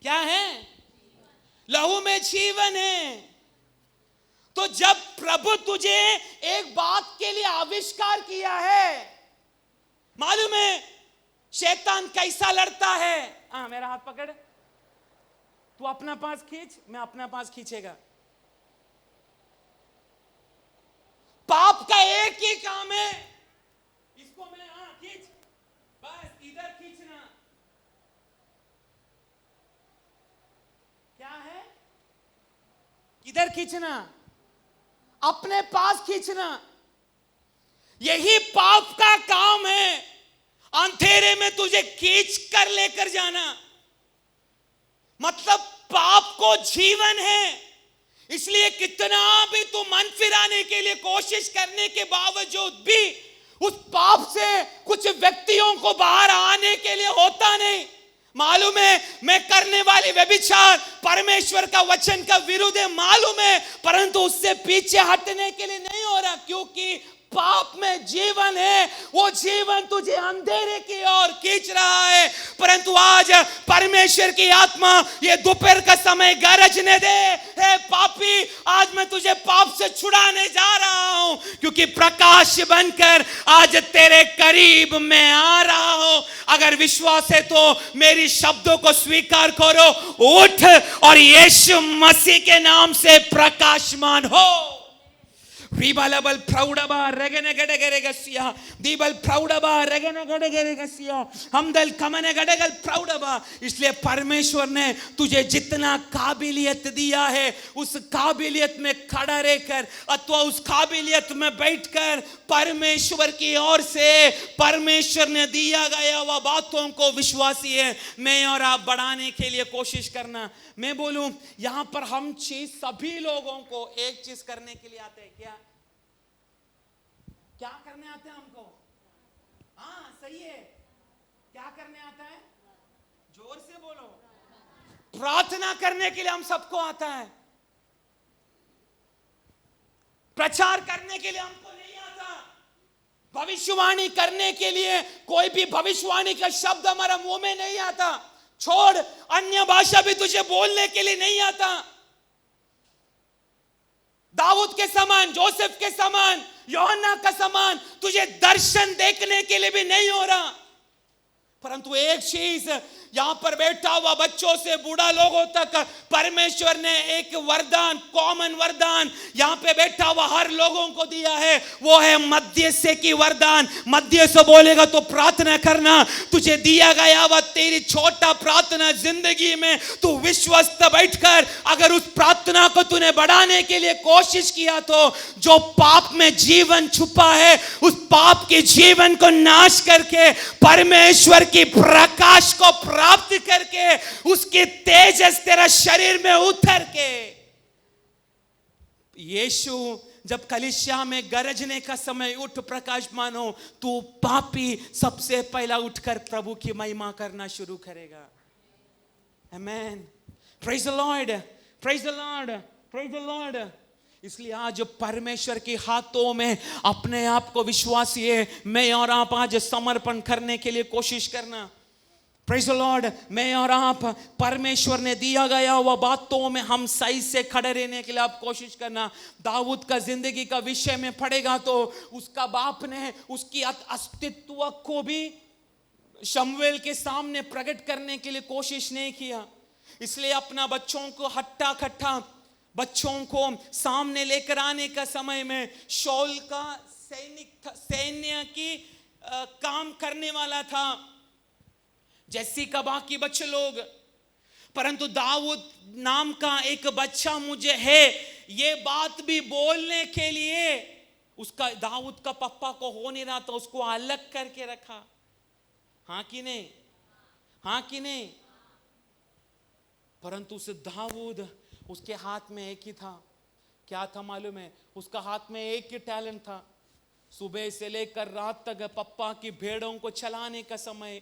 क्या है? लहू में जीवन है। तो जब प्रभु तुझे एक बात के लिए आविष्कार किया है, मालूम है शैतान कैसा लड़ता है? मेरा हाथ पकड़, तू अपना पास खींच, मैं अपना पास खींचेगा। पाप का एक ही काम है, इसको मैं खींच, बस इधर खींचना। क्या है? इधर खींचना, अपने पास खींचना। यही पाप का काम है, अंधेरे में तुझे खींच कर लेकर जाना। मतलब पाप को जीवन है। इसलिए कितना भी तू मन फिराने के लिए कोशिश करने के बावजूद भी उस पाप से कुछ व्यक्तियों को बाहर आने के लिए होता नहीं। मालूम है मैं करने वाली व्यभिचार परमेश्वर का वचन का विरुद्ध है, मालूम है, परंतु उससे पीछे हटने के लिए नहीं हो रहा, क्योंकि पाप में जीवन है, वो जीवन तुझे अंधेरे की ओर खींच रहा है। परंतु आज परमेश्वर की आत्मा ये दोपहर का समय गरजने दे, हे पापी, आज मैं तुझे पाप से छुड़ाने जा रहा हूं, क्योंकि प्रकाश बनकर आज तेरे करीब मैं आ रहा हूं। अगर विश्वास है तो मेरी शब्दों को स्वीकार करो, उठ और यीशु मसीह के नाम से प्रकाशमान हो। Ribalabal proudaba regene gedegeregasia dibal proudaba regene gedegeregasia हमदल कमने गडेगल proudaba। इसलिए परमेश्वर ने तुझे जितना काबिलियत दिया है उस काबिलियत में खड़ा रहकर अथवा उस काबिलियत में बैठकर परमेश्वर की ओर से परमेश्वर ने दिया गया वह बातों को विश्वासी है मैं और आप बढ़ाने के लिए कोशिश करना। मैं बोलूं यहां पर हम चीज सभी लोगों को एक चीज करने के लिए आते हैं। क्या करने आते हैं हमको? हाँ सही है, क्या करने आता है? जोर से बोलो। प्रार्थना करने के लिए हम सबको आता है, प्रचार करने के लिए हमको नहीं आता, भविष्यवाणी करने के लिए कोई भी भविष्यवाणी का शब्द हमारा मुंह में नहीं आता, छोड़ अन्य भाषा भी तुझे बोलने के लिए नहीं आता। दाऊद के समान, जोसेफ के समान, यूहन्ना का समान तुझे दर्शन देखने के लिए भी नहीं हो रहा। परंतु एक चीज, यहां पर बैठा हुआ बच्चों से बूढ़ा लोगों तक परमेश्वर ने एक वरदान, कॉमन वरदान यहां पे बैठा हुआ हर लोगों को दिया है, वो है मध्यस्थी की वरदान। मध्यस्थ बोलेगा तो प्रार्थना करना, तुझे दिया गया वह तेरी छोटा प्रार्थना जिंदगी में तू विश्वस्त बैठकर अगर उस प्रार्थना को तूने बढ़ाने के लिए कोशिश किया तो जो पाप में जीवन छुपा है उस पाप के जीवन को नाश करके परमेश्वर की प्रकाश को प्राप्त करके उसके तेजस तेरा शरीर में उतर के यीशु जब कलीसिया में गरजने का समय उठ प्रकाशमान हो तो पापी सबसे पहला उठकर प्रभु की महिमा करना शुरू करेगा। Amen. Praise the lord, praise the lord, praise the lord. इसलिए आज परमेश्वर के हाथों में अपने आप को विश्वासी है मैं और आप आज समर्पण करने के लिए कोशिश करना। Praise the Lord. मैं और आप परमेश्वर ने दिया गया वह बातों में हम सही से खड़े रहने के लिए आप कोशिश करना। दाऊद का जिंदगी का विषय में पढ़ेगा तो उसका बाप ने उसकी अस्तित्व को भी शमूएल के सामने प्रकट करने के लिए कोशिश नहीं किया। इसलिए अपना बच्चों को हट्टा खट्टा बच्चों को सामने लेकर आने का समय में शाऊल का सैन्य की काम करने वाला था जैसी का बाकी बच्चे लोग, परंतु दाऊद नाम का एक बच्चा मुझे है ये बात भी बोलने के लिए उसका दाऊद का पप्पा को हो नहीं रहा था, उसको अलग करके रखा। हाँ कि नहीं? हाँ कि नहीं? परंतु उस दाऊद उसके हाथ में एक ही था। क्या था मालूम है? उसका हाथ में एक ही टैलेंट था। सुबह से लेकर रात तक पप्पा की भेड़ों को चलाने का समय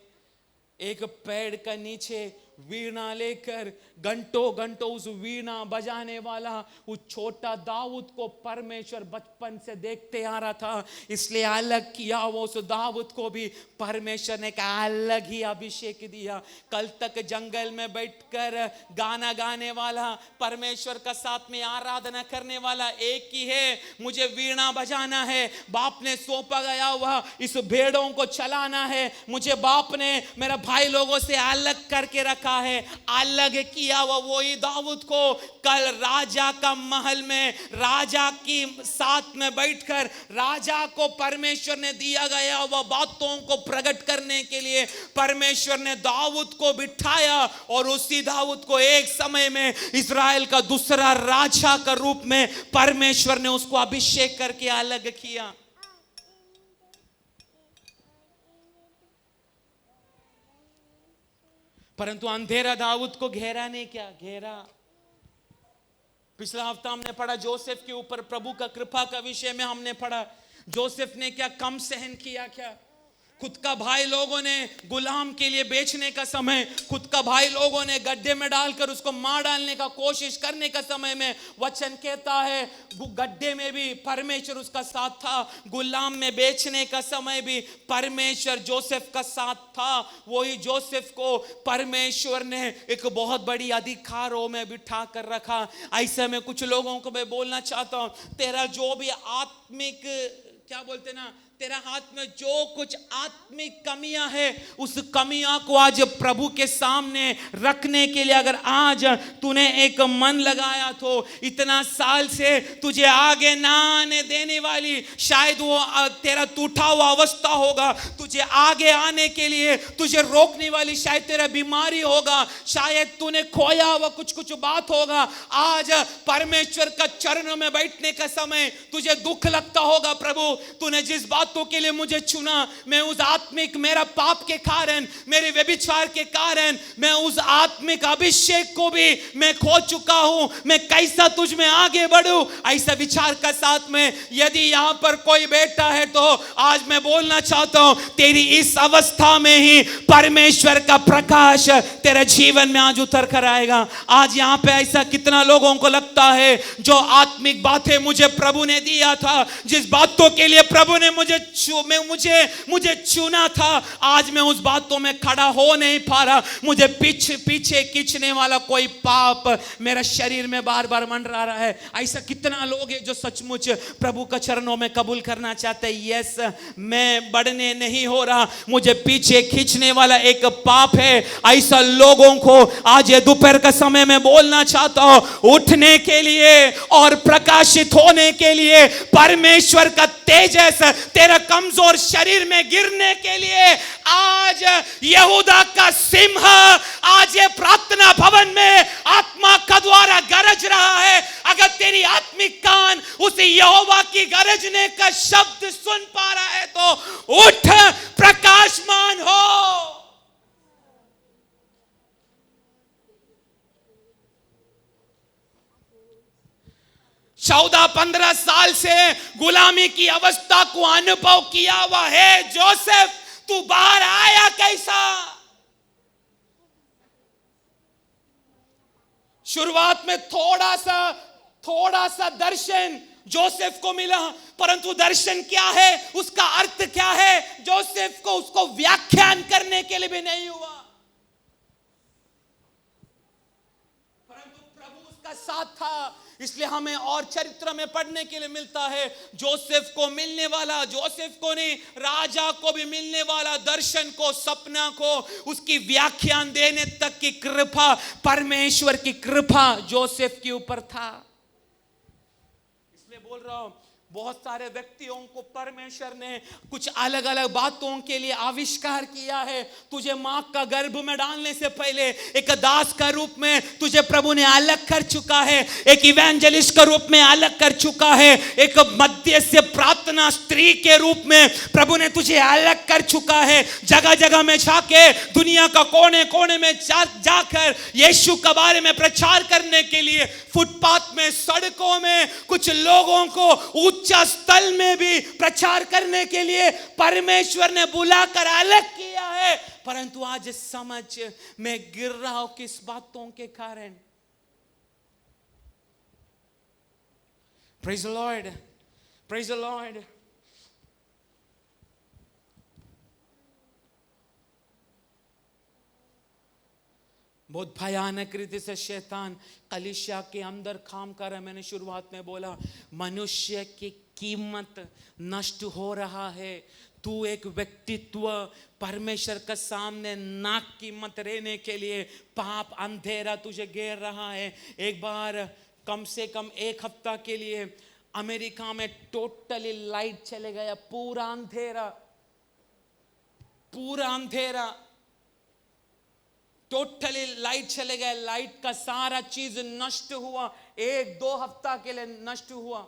एक पेड़ का नीचे वीणा लेकर घंटों घंटों उस वीणा बजाने वाला उस छोटा दाऊद को परमेश्वर बचपन से देखते आ रहा था, इसलिए अलग किया वो उस दाऊद को भी परमेश्वर ने का अलग ही अभिषेक दिया। कल तक जंगल में बैठकर गाना गाने वाला, परमेश्वर का साथ में आराधना करने वाला एक ही है, मुझे वीणा बजाना है, बाप ने सौंपा गया हुआ इस भेड़ों को चलाना है, मुझे बाप ने मेरा भाई लोगों से अलग करके रखा है। अलग किया वही दाऊद को कल राजा का महल में राजा की साथ में बैठकर राजा को परमेश्वर ने दिया गया वह बातों को प्रकट करने के लिए परमेश्वर ने दाऊद को बिठाया और उसी दाऊद को एक समय में इस्राएल का दूसरा राजा का रूप में परमेश्वर ने उसको अभिषेक करके अलग किया। परंतु अंधेरा दाऊद को घेरा ने क्या घेरा। पिछला हफ्ता हमने पढ़ा जोसेफ के ऊपर प्रभु का कृपा का विषय में हमने पढ़ा। जोसेफ ने क्या कम सहन किया, क्या खुद का भाई लोगों ने गुलाम के लिए बेचने का समय, खुद का भाई लोगों ने गड्ढे में डालकर उसको मार डालने का कोशिश करने का समय में वचन कहता है गड्ढे में भी परमेश्वर उसका साथ था, गुलाम में बेचने का समय भी परमेश्वर जोसेफ का साथ था। वही जोसेफ को परमेश्वर ने एक बहुत बड़ी अधिकारों में बिठा कर रखा। ऐसे में कुछ लोगों को मैं बोलना चाहता हूं, तेरा जो भी आत्मिक क्या बोलते ना, तेरा हाथ में जो कुछ आत्मिक कमियां है, उस कमियां को आज प्रभु के सामने रखने के लिए अगर आज तूने एक मन लगाया तो इतना साल से तुझे आगे ना आने देने वाली शायद वो तेरा टूटा हुआ अवस्था होगा, तुझे आगे आने के लिए तुझे रोकने वाली शायद तेरा बीमारी होगा, शायद तूने खोया हुआ कुछ बात होगा। आज परमेश्वर का चरणों में बैठने का समय तुझे दुख लगता होगा, प्रभु तूने जिस बातों के लिए मुझे चुना, मैं उस आत्मिक मेरा पाप के कारण, मेरे व्यभिचार के कारण मैं उस आत्मिक अभिषेक को भी मैं खो चुका हूं, मैं कैसा तुझ में आगे बढ़ूं। ऐसा विचार का साथ में यदि यहां पर कोई बैठा है तो आज मैं बोलना चाहता हूं, तेरी इस अवस्था में ही परमेश्वर का प्रकाश तेरे जीवन में आज उतर कर आएगा। आज यहां पे ऐसा कितना लोगों को लगता है जो आत्मिक बातें मुझे प्रभु ने दिया था, जिस बातों के लिए प्रभु ने मुझे चुना था, आज मैं उस बातों में खड़ा हो नहीं पा रहा। मुझे पीछे खींचने वाला कोई पाप मेरा शरीर में बार बार मंडरा रहा है। ऐसा कितना लोग हैं जो सचमुच प्रभु का चरणों में कबूल करना चाहते हैं, यस मैं बढ़ने नहीं हो रहा, मुझे पीछे खींचने वाला एक पाप है। ऐसा लोगों को आज ये दोपहर का समय में बोलना चाहता हूं, उठने के लिए और प्रकाशित होने के लिए, परमेश्वर का तेजस तेरा कमजोर शरीर में गिरने के लिए आज यहूदा का सिंह आज ये प्रार्थना भवन में आत्मा का द्वारा गरज रहा है। अगर तेरी आत्मिक कान उस यहोवा की गरजने का शब्द सुन पा रहा है तो उठ, प्रकाशमान हो। 14-15 साल से गुलामी की अवस्था को अनुभव किया हुआ है जोसेफ, तू बाहर आया कैसा? शुरुआत में थोड़ा सा दर्शन जोसेफ को मिला, परंतु दर्शन क्या है, उसका अर्थ क्या है, जोसेफ को उसको व्याख्यान करने के लिए भी नहीं हुआ। परंतु प्रभु उसका साथ था, इसलिए हमें और चरित्र में पढ़ने के लिए मिलता है। जोसेफ को मिलने वाला, जोसेफ को नहीं राजा को भी मिलने वाला दर्शन को, सपना को, उसकी व्याख्यान देने तक की कृपा, परमेश्वर की कृपा जोसेफ के ऊपर था। इसलिए बोल रहा हूं, बहुत सारे व्यक्तियों को परमेश्वर ने कुछ अलग अलग बातों के लिए आविष्कार किया है। तुझे मां का गर्भ में डालने से पहले एक दास का रूप में तुझे प्रभु ने अलग कर चुका है, एक इवेंजलिस्ट का रूप में अलग कर चुका है, एक मध्य से प्रार्थना स्त्री के रूप में प्रभु ने तुझे अलग कर चुका है। जगह जगह में जाके, दुनिया का कोने कोने में जाकर यीशु के बारे में प्रचार करने के लिए, फुटपाथ में, सड़कों में, कुछ लोगों को उच्च स्थल में भी प्रचार करने के लिए परमेश्वर ने बुलाकर अलग किया है। परंतु आज समझ में गिर रहा हूं किस बातों के कारण। Praise the lord, praise the Lord. बहुत भयानक रीति से शैतान कलीसिया के अंदर काम कर रहा है। मैंने शुरुआत में बोला, मनुष्य की कीमत नष्ट हो रहा है। तू एक व्यक्तित्व परमेश्वर के सामने नाक कीमत रहने के लिए पाप अंधेरा तुझे घेर रहा है। एक बार कम से कम 1 हफ्ता के लिए अमेरिका में टोटली लाइट चले गया, पूरा अंधेरा, टोटली लाइट चले गए, लाइट का सारा चीज नष्ट हुआ, 1-2 हफ्ता के लिए नष्ट हुआ।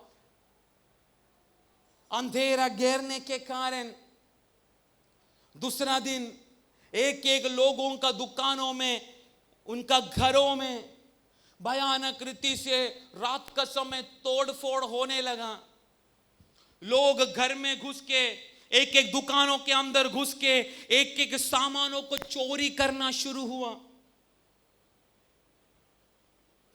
अंधेरा घेरने के कारण दूसरा दिन एक एक लोगों का दुकानों में, उनका घरों में भयानक रीति से रात का समय तोड़ फोड़ होने लगा। लोग घर में घुस के, एक एक दुकानों के अंदर घुस के एक एक सामानों को चोरी करना शुरू हुआ।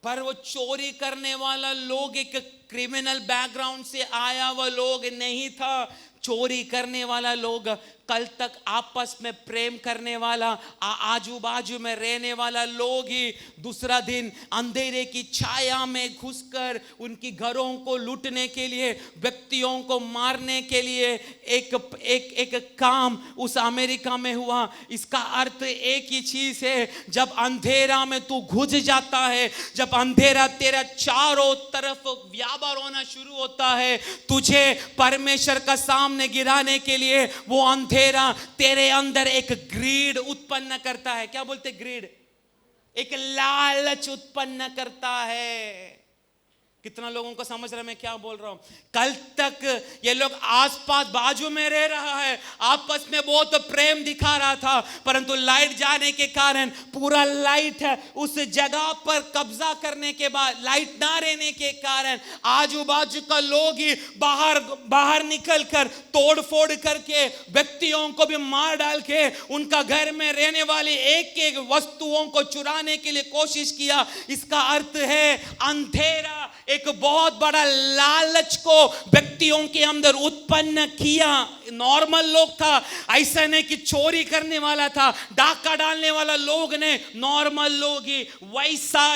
पर वो चोरी करने वाला लोग एक क्रिमिनल बैकग्राउंड से आया हुआ लोग नहीं था। चोरी करने वाला लोग कल तक आपस में प्रेम करने वाला, आजू बाजू में रहने वाला लोग ही दूसरा दिन अंधेरे की छाया में घुसकर उनकी घरों को लूटने के लिए, व्यक्तियों को मारने के लिए एक एक एक काम उस अमेरिका में हुआ। इसका अर्थ एक ही चीज है, जब अंधेरा में तू घुस जाता है, जब अंधेरा तेरा चारों तरफ व्यापार होना शुरू होता है, तुझे परमेश्वर का सामने गिराने के लिए वो अंधेरा तेरे अंदर एक ग्रीड उत्पन्न करता है। क्या बोलते? ग्रीड, एक लालच उत्पन्न करता है। कितना लोगों को समझ रहा मैं क्या बोल रहा हूं? कल तक ये लोग आसपास बाजू में रह रहा है, आपस में बहुत प्रेम दिखा रहा था, परंतु लाइट जाने के कारण पूरा लाइट है उस जगह पर कब्जा करने के बाद, लाइट ना रहने के कारण आजू बाजू का लोग ही बाहर निकल कर तोड़ फोड़ करके व्यक्तियों को भी मार डाल के उनका घर में रहने वाली एक एक वस्तुओं को चुराने के लिए कोशिश किया। इसका अर्थ है अंधेरा एक बहुत बड़ा लालच को व्यक्तियों के अंदर उत्पन्न किया। नॉर्मल लोग था, ऐसा नहीं कि चोरी करने वाला था, डाका डालने वाला लोग ने, नॉर्मल लोग ही वैसा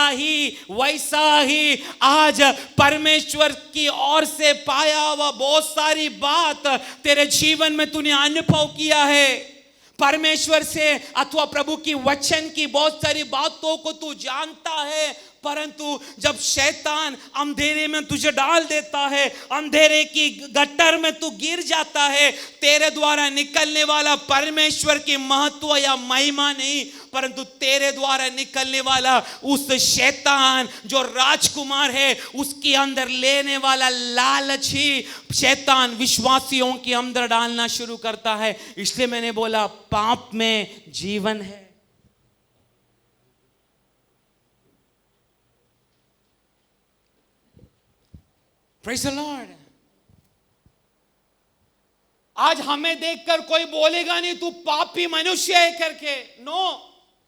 ही आज परमेश्वर की ओर से पाया हुआ बहुत सारी बात तेरे जीवन में तूने अनुभव किया है। परमेश्वर से अथवा प्रभु की वचन की बहुत सारी बातों को तू जानता है, परंतु जब शैतान अंधेरे में तुझे डाल देता है, अंधेरे की गट्टर में तू गिर जाता है, तेरे द्वारा निकलने वाला परमेश्वर की महत्व या महिमा नहीं, परंतु तेरे द्वारा निकलने वाला उस शैतान जो राजकुमार है उसके अंदर लेने वाला लालच ही शैतान विश्वासियों के अंदर डालना शुरू करता है। इसलिए मैंने बोला पाप में जीवन है। Praise the Lord। आज हमें देखकर कोई बोलेगा नहीं तू पापी मनुष्य है करके, नो।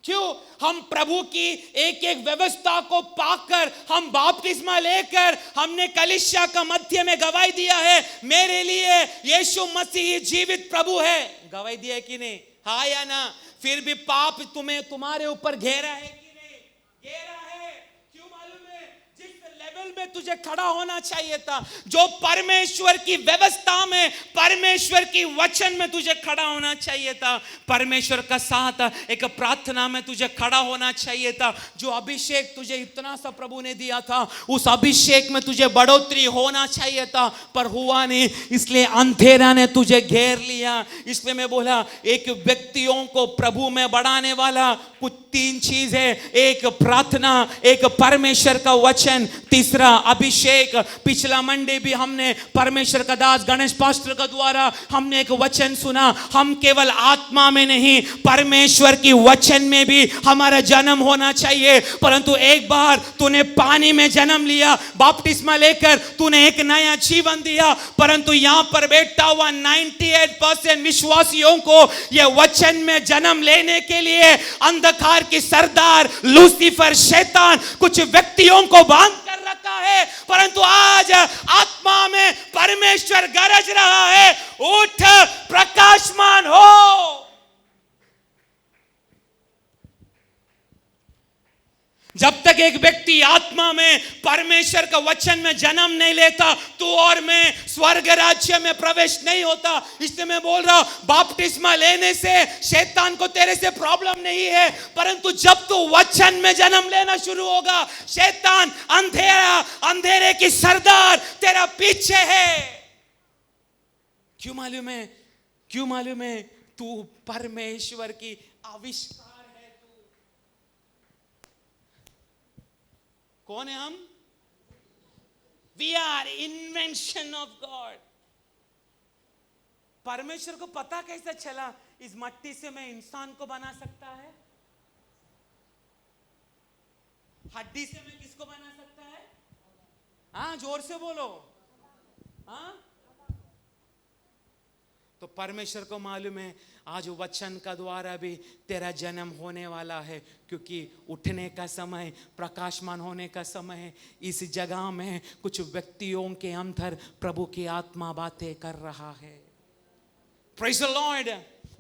क्यों? हम प्रभु की एक एक व्यवस्था को पाकर, हम बपतिस्मा लेकर, हमने कलीसिया का मध्य में गवाही दिया है, मेरे लिए यीशु मसीह जीवित प्रभु है। गवाही दिया है कि नहीं? हाँ या ना? फिर भी पाप तुम्हारे ऊपर घेरा है कि नहीं? घेरा है। क्यों मालूम है? जिस लेवल में तुझे खड़ा होना चाहिए था, जो परमेश्वर की व्यवस्था में, परमेश्वर की वचन में तुझे खड़ा होना चाहिए था, परमेश्वर का साथ एक प्रार्थना में तुझे खड़ा होना चाहिए था, जो अभिषेक तुझे इतना सा प्रभु ने दिया था उस अभिषेक में तुझे बढ़ोतरी होना चाहिए था, पर हुआ नहीं, इसलिए अंधेरा ने तुझे घेर लिया। इसलिए मैं बोला एक व्यक्तियों को प्रभु में बढ़ाने वाला कुछ तीन चीज है, एक प्रार्थना, एक परमेश्वर का वचन, तीसरा अभिषेक। पिछला मंडे भी हमने परमेश्वर का दास गणेश पास्टर का द्वारा हमने एक वचन सुना, हम केवल आत्मा में नहीं परमेश्वर की वचन में भी हमारा जन्म होना चाहिए। परंतु एक बार तूने पानी में जन्म लिया, बपतिस्मा लेकर तूने एक नया जीवन दिया, परंतु यहां पर बैठा हुआ 98% विश्वासियों को यह वचन में जन्म लेने के लिए अंधकार की सरदार लूसीफर शैतान कुछ व्यक्तियों को बांध कर रखा है, परंतु आज आत्मा में परमेश्वर गरज रहा है, उठ प्रकाशमान हो। जब तक एक व्यक्ति आत्मा में परमेश्वर का वचन में जन्म नहीं लेता, तू और मैं स्वर्ग राज्य में प्रवेश नहीं होता। इसलिए मैं बोल रहा हूं बपतिस्मा लेने से शैतान को तेरे से प्रॉब्लम नहीं है, परंतु जब तू वचन में जन्म लेना शुरू होगा, शैतान अंधेरे की सरदार तेरा पीछे है। क्यों मालूम है? तू परमेश्वर की आविष्कार। कौन है हम? We are invention of God। परमेश्वर को पता कैसे चला इस मट्टी से मैं इंसान को बना सकता है? हड्डी से मैं किसको बना सकता है? हाँ, जोर से बोलो। हाँ, तो परमेश्वर को मालूम है आज वचन का द्वारा भी तेरा जन्म होने वाला है, क्योंकि उठने का समय, प्रकाशमान होने का समय है। इस जगह में कुछ व्यक्तियों के अंदर प्रभु की आत्मा बातें कर रहा है। Praise the Lord,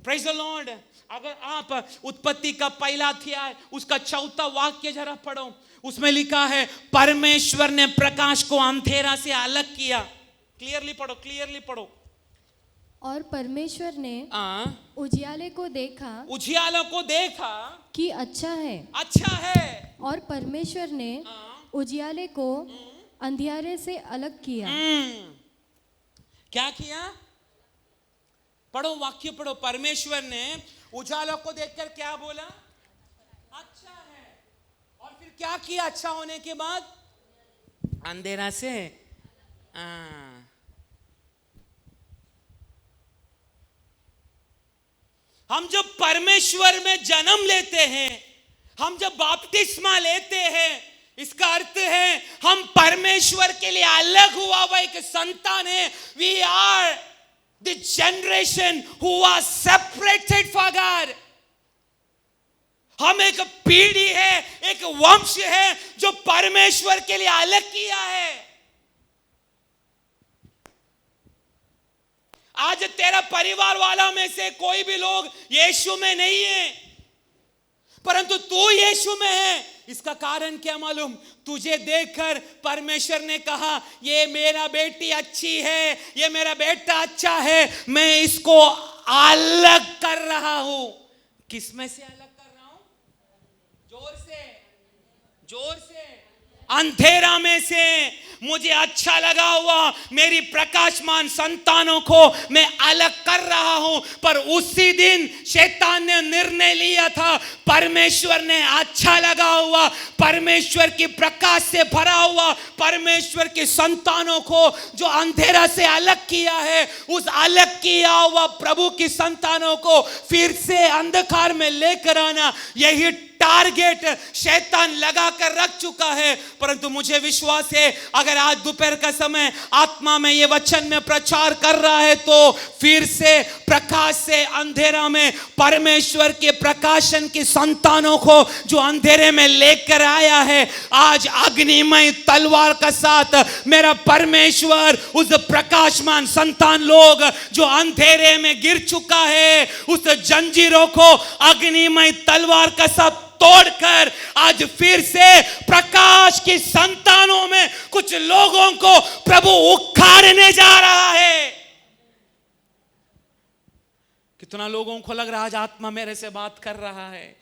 praise the Lord. अगर आप उत्पत्ति का पहला अध्याय उसका 4था वाक्य जरा पढ़ो, उसमें लिखा है परमेश्वर ने प्रकाश को अंधेरा से अलग किया। क्लियरली पढ़ो, क्लियरली पढ़ो। और परमेश्वर ने उजियाले को देखा, उजियाला को देखा कि अच्छा है। अच्छा है। और परमेश्वर ने उजियाले को अंधियारे से अलग किया। क्या किया? पढ़ो, वाक्य पढ़ो। परमेश्वर ने उजाला को देखकर क्या बोला? अच्छा है। और फिर क्या किया अच्छा होने के बाद? अंधेरा से हम जब परमेश्वर में जन्म लेते हैं, हम जब बपतिस्मा लेते हैं, इसका अर्थ है हम परमेश्वर के लिए अलग हुआ हुआ एक संतान है। We are the generation who are separated for God. हम एक पीढ़ी है, एक वंश है जो परमेश्वर के लिए अलग किया है। आज तेरा परिवार वाला में से कोई भी लोग यीशु में नहीं है, परंतु तू यीशु में है। इसका कारण क्या मालूम? तुझे देखकर परमेश्वर ने कहा ये मेरा बेटी अच्छी है, ये मेरा बेटा अच्छा है, मैं इसको अलग कर रहा हूं। किसमें से अलग कर रहा हूं? जोर से, जोर से। अंधेरा में से मुझे अच्छा लगा हुआ मेरी प्रकाशमान संतानों को मैं अलग कर रहा हूं। पर उसी दिन शैतान ने निर्णय लिया था, परमेश्वर ने अच्छा लगा हुआ, परमेश्वर की प्रकाश से भरा हुआ परमेश्वर के संतानों को जो अंधेरा से अलग किया है, उस अलग किया हुआ प्रभु की संतानों को फिर से अंधकार में लेकर आना, यही टारगेट शैतान लगा कर रख चुका है। परंतु मुझे विश्वास है अगर आज दोपहर का समय आत्मा में ये वचन में प्रचार कर रहा है तो फिर से प्रकाश से अंधेरा में परमेश्वर के प्रकाशन की संतानों को जो अंधेरे में लेकर आया है, आज अग्निमय तलवार का साथ मेरा परमेश्वर उस प्रकाशमान संतान लोग जो अंधेरे में गिर चुका है, उस जंजीरों को अग्निमय तलवार का साथ तोड़कर आज फिर से प्रकाश की संतानों में कुछ लोगों को प्रभु उखाड़ने जा रहा है। कितना लोगों को लग रहा है आज आत्मा मेरे से बात कर रहा है।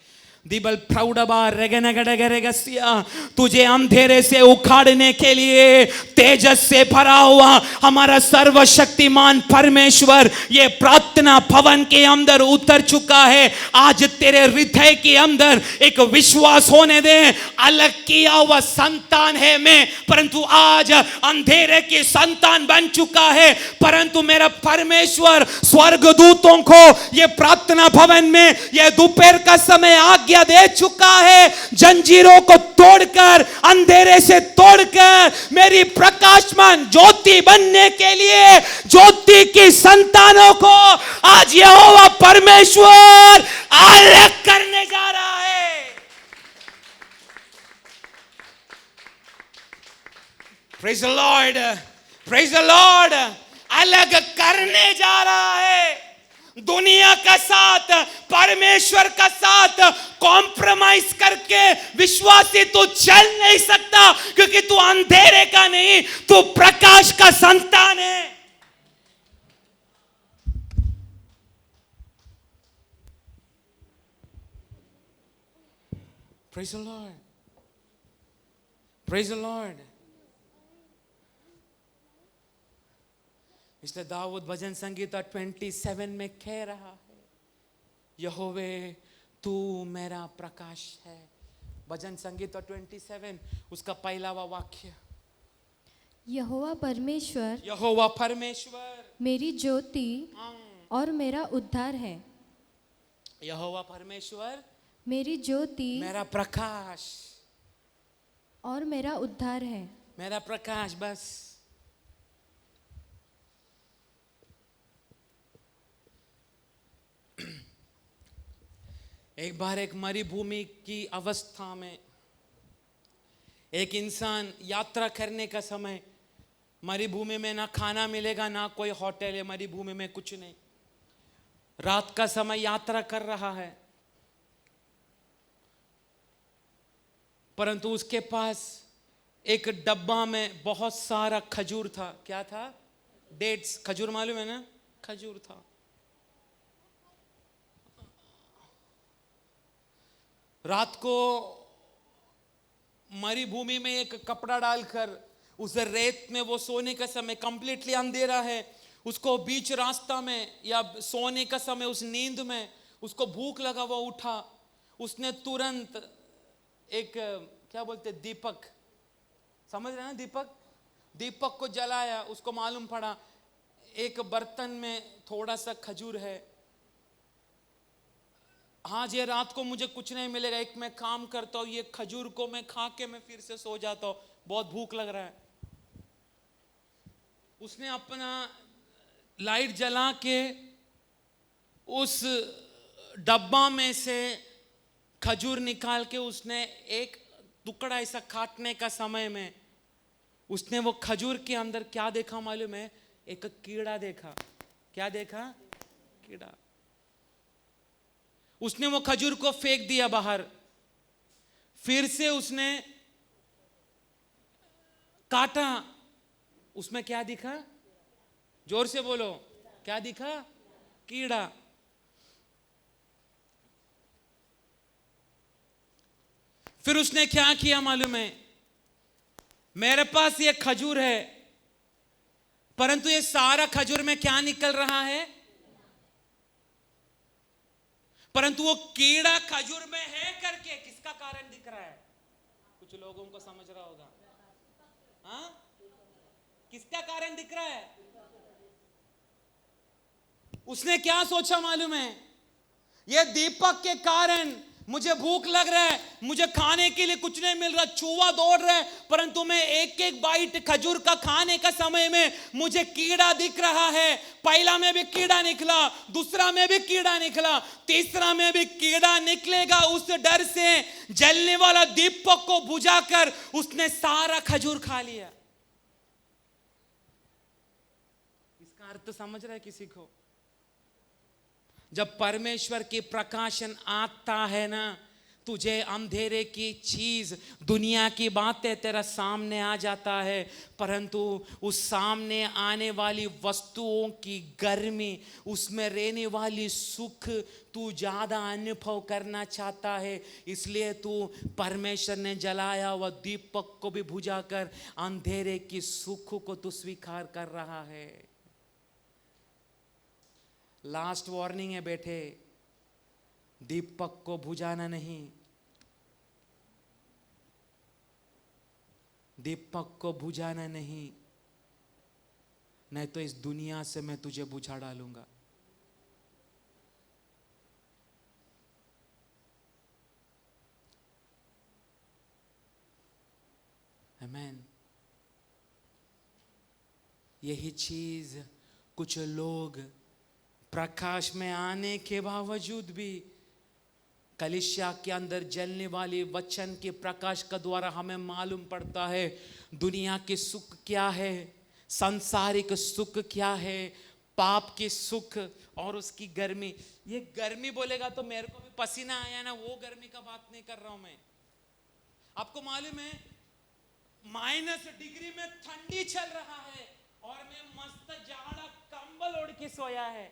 दिबल प्रौढ़बा रेगनगड़गरेगसिया, तुझे अंधेरे से उखाड़ने के लिए तेजस से भरा हुआ हमारा सर्वशक्तिमान परमेश्वर ये प्रार्थना भवन के अंदर उतर चुका है। आज तेरे हृदय के अंदर एक विश्वास होने दे, अलग किया हुआ संतान है मैं, परंतु आज अंधेरे की संतान बन चुका है। परंतु मेरा परमेश्वर स्वर्गदूतों को ये प्रार्थना भवन में ये दोपहर का समय आज्ञा दे चुका है, जंजीरों को तोड़कर, अंधेरे से तोड़कर मेरी प्रकाशमान ज्योति बनने के लिए ज्योति की संतानों को आज यहोवा परमेश्वर अलग करने जा रहा है। Praise the Lord, praise the Lord. अलग करने जा रहा है। दुनिया का साथ, परमेश्वर का साथ कॉम्प्रोमाइज करके विश्वासी तू चल नहीं सकता, क्योंकि तू अंधेरे का नहीं, तू प्रकाश का संतान है। Praise the Lord, praise the Lord। इसलिए दाऊद भजन संगीता 27 में कह रहा है, यहोवे तू मेरा प्रकाश है। भजन संगीता 27 उसका पहला वाक्य, यहोवा परमेश्वर यहोवा परमेश्वर मेरी ज्योति और मेरा उद्धार है। यहोवा परमेश्वर मेरी ज्योति मेरा प्रकाश, और मेरा उद्धार है। मेरा प्रकाश। बस एक बार एक मरुभूमि की अवस्था में एक इंसान यात्रा करने का समय, मरुभूमि में ना खाना मिलेगा ना कोई होटल है, मरुभूमि में कुछ नहीं, रात का समय यात्रा कर रहा है, परंतु उसके पास एक डब्बा में बहुत सारा खजूर था। क्या था? डेट्स। खजूर मालूम है ना? खजूर था। रात को मरुभूमि में एक कपड़ा डालकर उस रेत में वो सोने का समय, कंप्लीटली अंधेरा है, उसको बीच रास्ता में या सोने का समय उस नींद में उसको भूख लगा, वो उठा, उसने तुरंत एक क्या बोलते दीपक, समझ रहे ना? दीपक को जलाया। उसको मालूम पड़ा एक बर्तन में थोड़ा सा खजूर है। हाँ, ये रात को मुझे कुछ नहीं मिलेगा, एक मैं काम करता हूँ, ये खजूर को मैं खा के मैं फिर से सो जाता हूँ, बहुत भूख लग रहा है। उसने अपना लाइट जला के उस डब्बा में से खजूर निकाल के उसने एक टुकड़ा ऐसा काटने का समय में उसने वो खजूर के अंदर क्या देखा मालूम है? एक कीड़ा देखा। क्या देखा? कीड़ा। उसने वो खजूर को फेंक दिया बाहर। फिर से उसने काटा, उसमें क्या दिखा? जोर से बोलो, क्या दिखा? कीड़ा। फिर उसने क्या किया मालूम है? मेरे पास ये खजूर है, परंतु ये सारा खजूर में क्या निकल रहा है? परंतु वो कीड़ा खजूर में है करके किसका कारण दिख रहा है? कुछ लोगों को समझ रहा होगा। हाँ, किसका कारण दिख रहा है? उसने क्या सोचा मालूम है? ये दीपक के कारण मुझे भूख लग रहा है, मुझे खाने के लिए कुछ नहीं मिल रहा, चूहा दौड़ रहा है, परंतु मैं एक एक बाइट खजूर का खाने का समय में मुझे कीड़ा दिख रहा है। पहला में भी कीड़ा निकला, दूसरा में भी कीड़ा निकला, तीसरा में भी कीड़ा निकलेगा। उस डर से जलने वाला दीपक को बुझाकर उसने सारा खजूर खा लिया। इसका अर्थ समझ रहा है किसी को? जब परमेश्वर की प्रकाशन आता है ना, तुझे अंधेरे की चीज, दुनिया की बातें तेरा सामने आ जाता है, परंतु उस सामने आने वाली वस्तुओं की गर्मी, उसमें रहने वाली सुख तू ज्यादा अनुभव करना चाहता है। इसलिए तू परमेश्वर ने जलाया हुआ दीपक को भी बुझाकर अंधेरे की सुख को तू स्वीकार कर रहा है। लास्ट वार्निंग है बेटे, दीपक को बुझाना नहीं, दीपक को बुझाना नहीं, नहीं तो इस दुनिया से मैं तुझे बुझा डालूंगा। आमीन। यही चीज कुछ लोग प्रकाश में आने के बावजूद भी कलीसिया के अंदर जलने वाली वचन के प्रकाश का द्वारा हमें मालूम पड़ता है दुनिया के सुख क्या है, सांसारिक सुख क्या है, पाप के सुख और उसकी गर्मी। ये गर्मी बोलेगा तो मेरे को भी पसीना आया ना, वो गर्मी का बात नहीं कर रहा हूं मैं। आपको मालूम है -डिग्री में ठंडी चल रहा है और मैं मस्त जाड़ा कंबल ओढ़ के सोया है,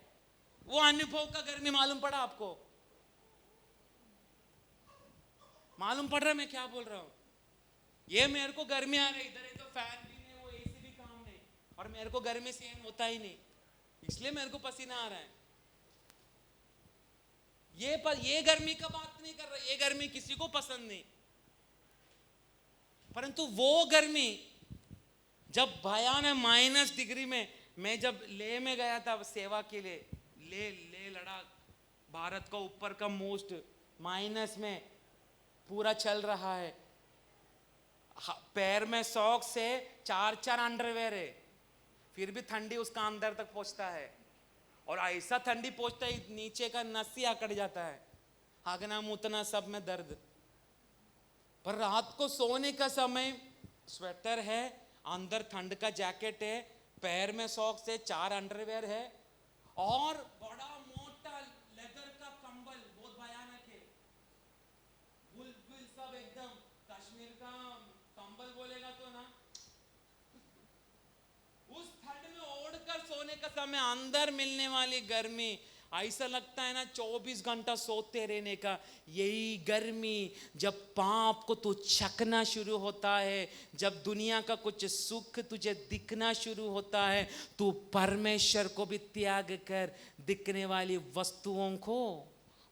वो अनुभव का गर्मी मालूम पड़ा आपको? मालूम पड़ रहा है मैं क्या बोल रहा हूं? ये मेरे को गर्मी आ रही, इधर तो फैन भी नहीं, वो एसी भी काम नहीं, और मेरे को गर्मी सहन होता ही नहीं, इसलिए मेरे को पसीना आ रहा है। ये गर्मी का बात नहीं कर रहा, ये गर्मी किसी को पसंद नहीं, परंतु वो गर्मी जब भयानक -डिग्री में, मैं जब लेह में गया था सेवा के लिए, ले लड़ाख भारत का ऊपर का मोस्ट माइनस में पूरा चल रहा है, पैर में सॉक्स से 4 अंडरवेयर है, फिर भी ठंडी उसका अंदर तक पहुंचता है, और ऐसा ठंडी पहुंचता है नीचे का नसी अकड़ जाता है, हागना मुतना सब में दर्द। पर रात को सोने का समय स्वेटर है, अंदर ठंड का जैकेट है, पैर में सॉक्स है, 4 अंडरवेयर है, और बड़ा मोटा लेदर का कंबल, बहुत भयानक है, वुल सब एकदम कश्मीर का कंबल बोलेगा तो ना, उस ठंड में ओढ़कर सोने का समय अंदर मिलने वाली गर्मी, ऐसा लगता है ना 24 घंटा सोते रहने का। यही गर्मी जब पाप को तू चखना शुरू होता है, जब दुनिया का कुछ सुख तुझे दिखना शुरू होता है, तू परमेश्वर को भी त्याग कर दिखने वाली वस्तुओं को,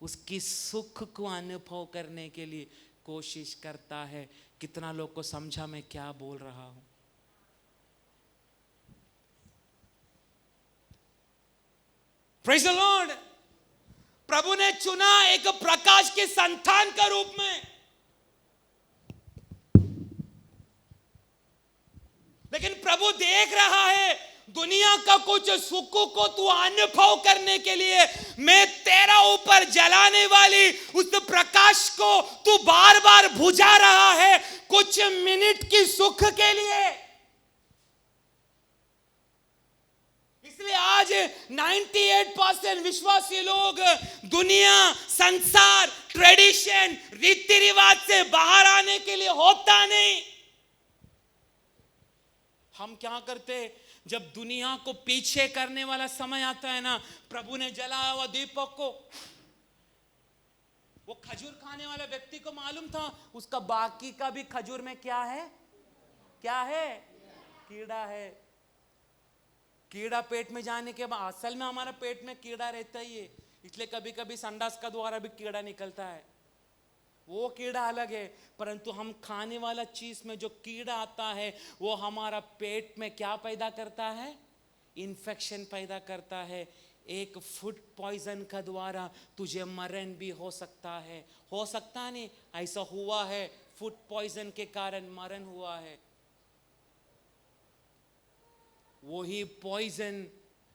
उसकी सुख को अनुभव करने के लिए कोशिश करता है। कितना लोग को समझा मैं क्या बोल रहा हूं? Praise the Lord. प्रभु ने चुना एक प्रकाश के संतान का रूप में, लेकिन प्रभु देख रहा है दुनिया का कुछ सुख को तू अनुभव करने के लिए मैं तेरा ऊपर जलाने वाली उस प्रकाश को तू बार बार बुझा रहा है, कुछ मिनट की सुख के लिए। इसलिए आज 98% विश्वासी लोग दुनिया, संसार, ट्रेडिशन, रीति रिवाज से बाहर आने के लिए होता नहीं। हम क्या करते, जब दुनिया को पीछे करने वाला समय आता है ना, प्रभु ने जलाया हुआ दीपक को, वो खजूर खाने वाला व्यक्ति को मालूम था उसका बाकी का भी खजूर में क्या है, क्या है? कीड़ा है। कीड़ा पेट में जाने के बाद, असल में हमारा पेट में कीड़ा रहता ही है, इसलिए कभी कभी संडास का द्वारा भी कीड़ा निकलता है, वो कीड़ा अलग है। परंतु हम खाने वाला चीज में जो कीड़ा आता है वो हमारा पेट में क्या पैदा करता है? इन्फेक्शन पैदा करता है। एक फूड पॉइजन का द्वारा तुझे मरण भी हो सकता है, हो सकता नहीं, ऐसा हुआ है, फूड पॉइजन के कारण मरण हुआ है। वही पॉइजन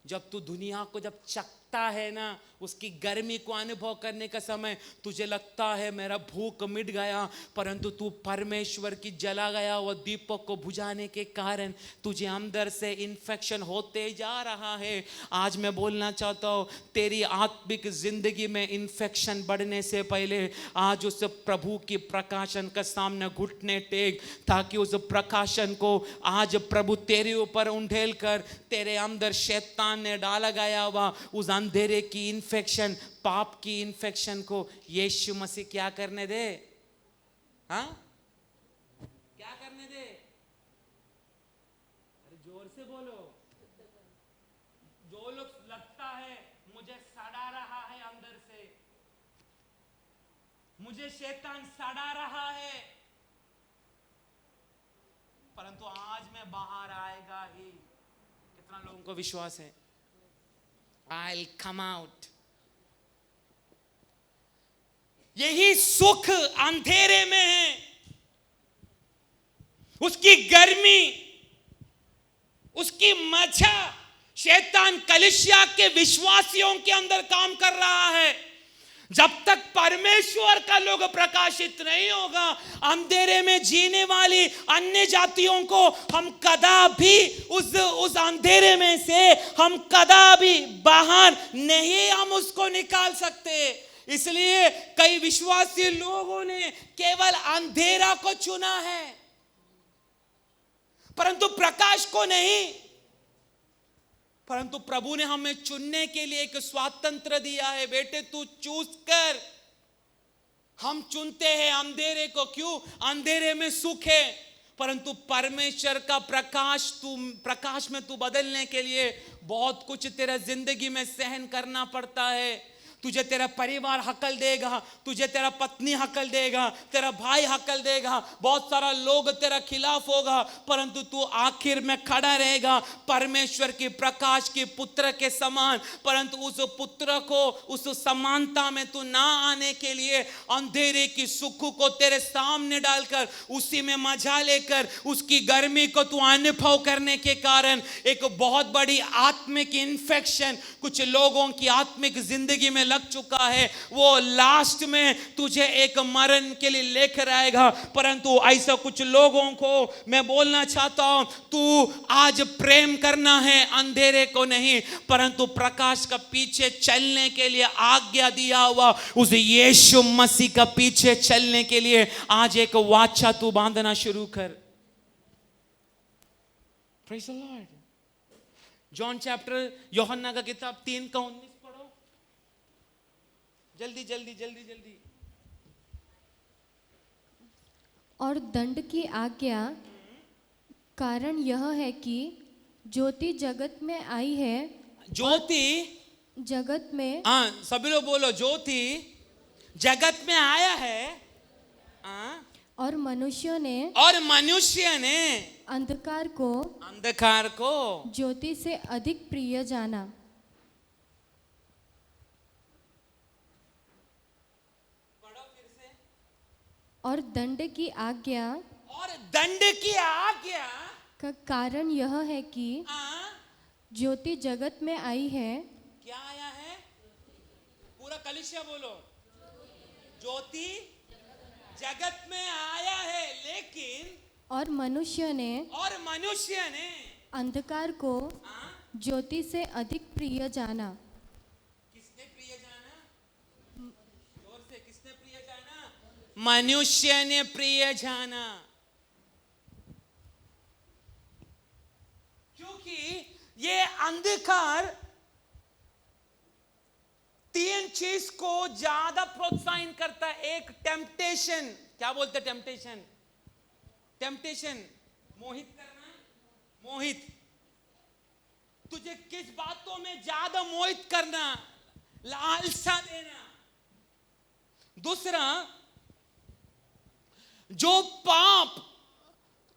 जब तू दुनिया को जब चखता है ना, उसकी गर्मी को अनुभव करने का समय तुझे लगता है मेरा भूख मिट गया, परंतु तू परमेश्वर की जला गया वो दीपक को बुझाने के कारण तुझे अंदर से इन्फेक्शन होते जा रहा है। आज मैं बोलना चाहता हूँ, तेरी आत्मिक जिंदगी में इन्फेक्शन बढ़ने से पहले आज उस प्रभु की प्रकाशन का सामने घुटने टेक, ताकि उस प्रकाशन को आज प्रभु तेरे ऊपर उंडेल कर तेरे अंदर शैतान ने डाला गया हुआ उस अंधेरे की इन्फेक्शन, पाप की इन्फेक्शन को यीशु मसीह क्या करने दे? हाँ, क्या करने दे? अरे जोर से बोलो। जो लोग लगता है मुझे सड़ा रहा है अंदर से, मुझे शैतान सड़ा रहा है, परंतु आज मैं बाहर आएगा ही। कितना लोगों को विश्वास है? I'll come out। यही सुख अंधेरे में है, उसकी गर्मी, उसकी मजा शैतान कलीसिया के विश्वासियों के अंदर काम कर रहा है। जब तक परमेश्वर का लोग प्रकाशित नहीं होगा, अंधेरे में जीने वाली अन्य जातियों को हम कदापि उस अंधेरे में से हम कदापि बाहर नहीं हम उसको निकाल सकते। इसलिए कई विश्वासी लोगों ने केवल अंधेरा को चुना है, परंतु प्रकाश को नहीं। परंतु प्रभु ने हमें चुनने के लिए एक स्वातंत्र दिया है। बेटे तू चूज कर। हम चुनते हैं अंधेरे को, क्यों? अंधेरे में सुख है, परंतु परमेश्वर का प्रकाश में तू बदलने के लिए बहुत कुछ तेरा जिंदगी में सहन करना पड़ता है। तुझे तेरा परिवार हकल देगा, तुझे तेरा पत्नी हकल देगा, तेरा भाई हकल देगा, बहुत सारा लोग तेरा खिलाफ होगा, परंतु तू आखिर में खड़ा रहेगा परमेश्वर की प्रकाश के पुत्र के समान। परंतु उस पुत्र को, उस समानता में तू ना आने के लिए अंधेरे की सुख को तेरे सामने डालकर उसी में मजा लेकर उसकी गर्मी को तू अनुभव करने के कारण एक बहुत बड़ी आत्मिक इन्फेक्शन कुछ लोगों की आत्मिक जिंदगी में लग चुका है। वो लास्ट में तुझे एक मरण के लिए लेकर आएगा। परंतु ऐसा कुछ लोगों को मैं बोलना चाहता हूं, तू आज प्रेम करना है अंधेरे को नहीं, परंतु प्रकाश का पीछे चलने के लिए आज्ञा दिया हुआ उस यीशु मसीह का पीछे चलने के लिए आज एक वाचा तू बांधना शुरू कर। Praise the Lord. John chapter, यूहन्ना का किताब 3 का 19 पढ़ो, जल्दी जल्दी जल्दी जल्दी। और दंड की आज्ञा कारण यह है कि ज्योति जगत में आई है। ज्योति जगत में, हाँ सभी लोग बोलो, ज्योति जगत में आया है। हाँ, और मनुष्य ने अंधकार को ज्योति से अधिक प्रिय जाना। पढ़ो फिर से। और दंड की आज्ञा का कारण यह है कि ज्योति जगत में आई है। क्या आया है? पूरा कलीसिया बोलो, ज्योति जगत में आया है, लेकिन और मनुष्य ने अंधकार को ज्योति से अधिक प्रिय जाना। किसने प्रिय जाना? जोर से, किसने प्रिय जाना? मनुष्य ने प्रिय जाना। क्योंकि ये अंधकार 3 चीज को ज्यादा प्रोत्साहित करता है। एक टेम्पटेशन, क्या बोलते हैं टेम्पटेशन? टेम्पटेशन मोहित करना, मोहित, तुझे किस बातों में ज्यादा मोहित करना, लालसा देना। दूसरा, जो पाप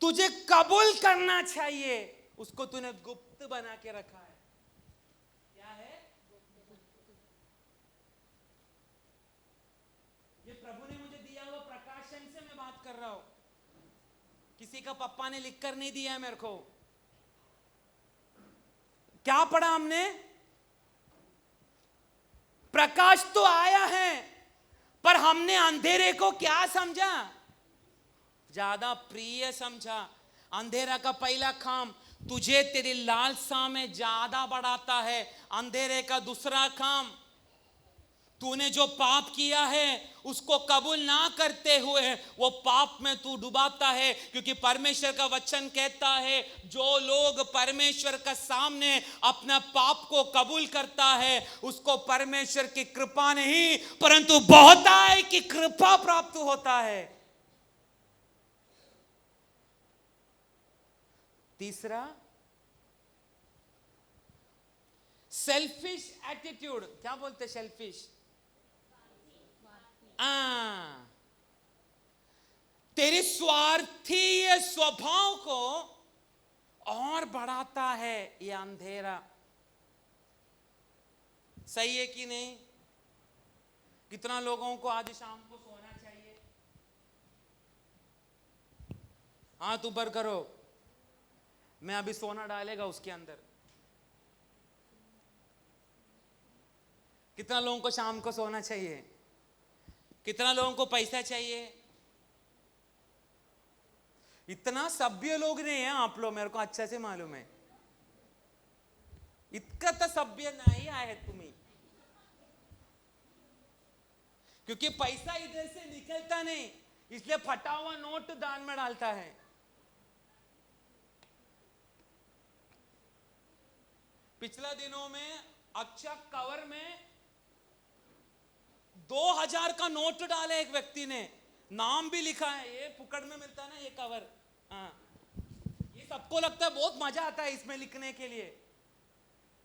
तुझे कबूल करना चाहिए उसको तूने गुप्त बना के रखा है। क्या है? ये प्रभु ने मुझे दिया हुआ प्रकाशन से मैं बात कर रहा हूं, किसी का पप्पा ने लिखकर नहीं दिया है मेरे को। क्या पढ़ा हमने? प्रकाश तो आया है, पर हमने अंधेरे को क्या समझा? ज्यादा प्रिय समझा। अंधेरा का पहला काम तुझे तेरी लालसा में ज्यादा बढ़ाता है। अंधेरे का दूसरा काम, तूने जो पाप किया है उसको कबूल ना करते हुए वो पाप में तू डुबाता है। क्योंकि परमेश्वर का वचन कहता है, जो लोग परमेश्वर का सामने अपना पाप को कबूल करता है उसको परमेश्वर की कृपा नहीं परंतु बहुतायत की कृपा प्राप्त होता है। तीसरा, सेल्फिश एटीट्यूड। क्या बोलते सेल्फिश? तेरी स्वार्थी स्वभाव को और बढ़ाता है ये अंधेरा। सही है कि नहीं? कितना लोगों को आज शाम को सोना चाहिए? हाथ ऊपर करो, मैं अभी सोना डालेगा उसके अंदर। कितना लोगों को शाम को सोना चाहिए? कितना लोगों को पैसा चाहिए? इतना सभ्य लोग नहीं है आप लोग, मेरे को अच्छा से मालूम है। इतना तो सभ्य नहीं आए तुम्हें, क्योंकि पैसा इधर से निकलता नहीं, इसलिए फटा हुआ नोट दान में डालता है। पिछला दिनों में अच्छा कवर में 2000 का नोट डाला एक व्यक्ति ने, नाम भी लिखा है। ये फुकड़ में मिलता है ना ये कवर। ये सबको लगता है बहुत मजा आता है इसमें लिखने के लिए।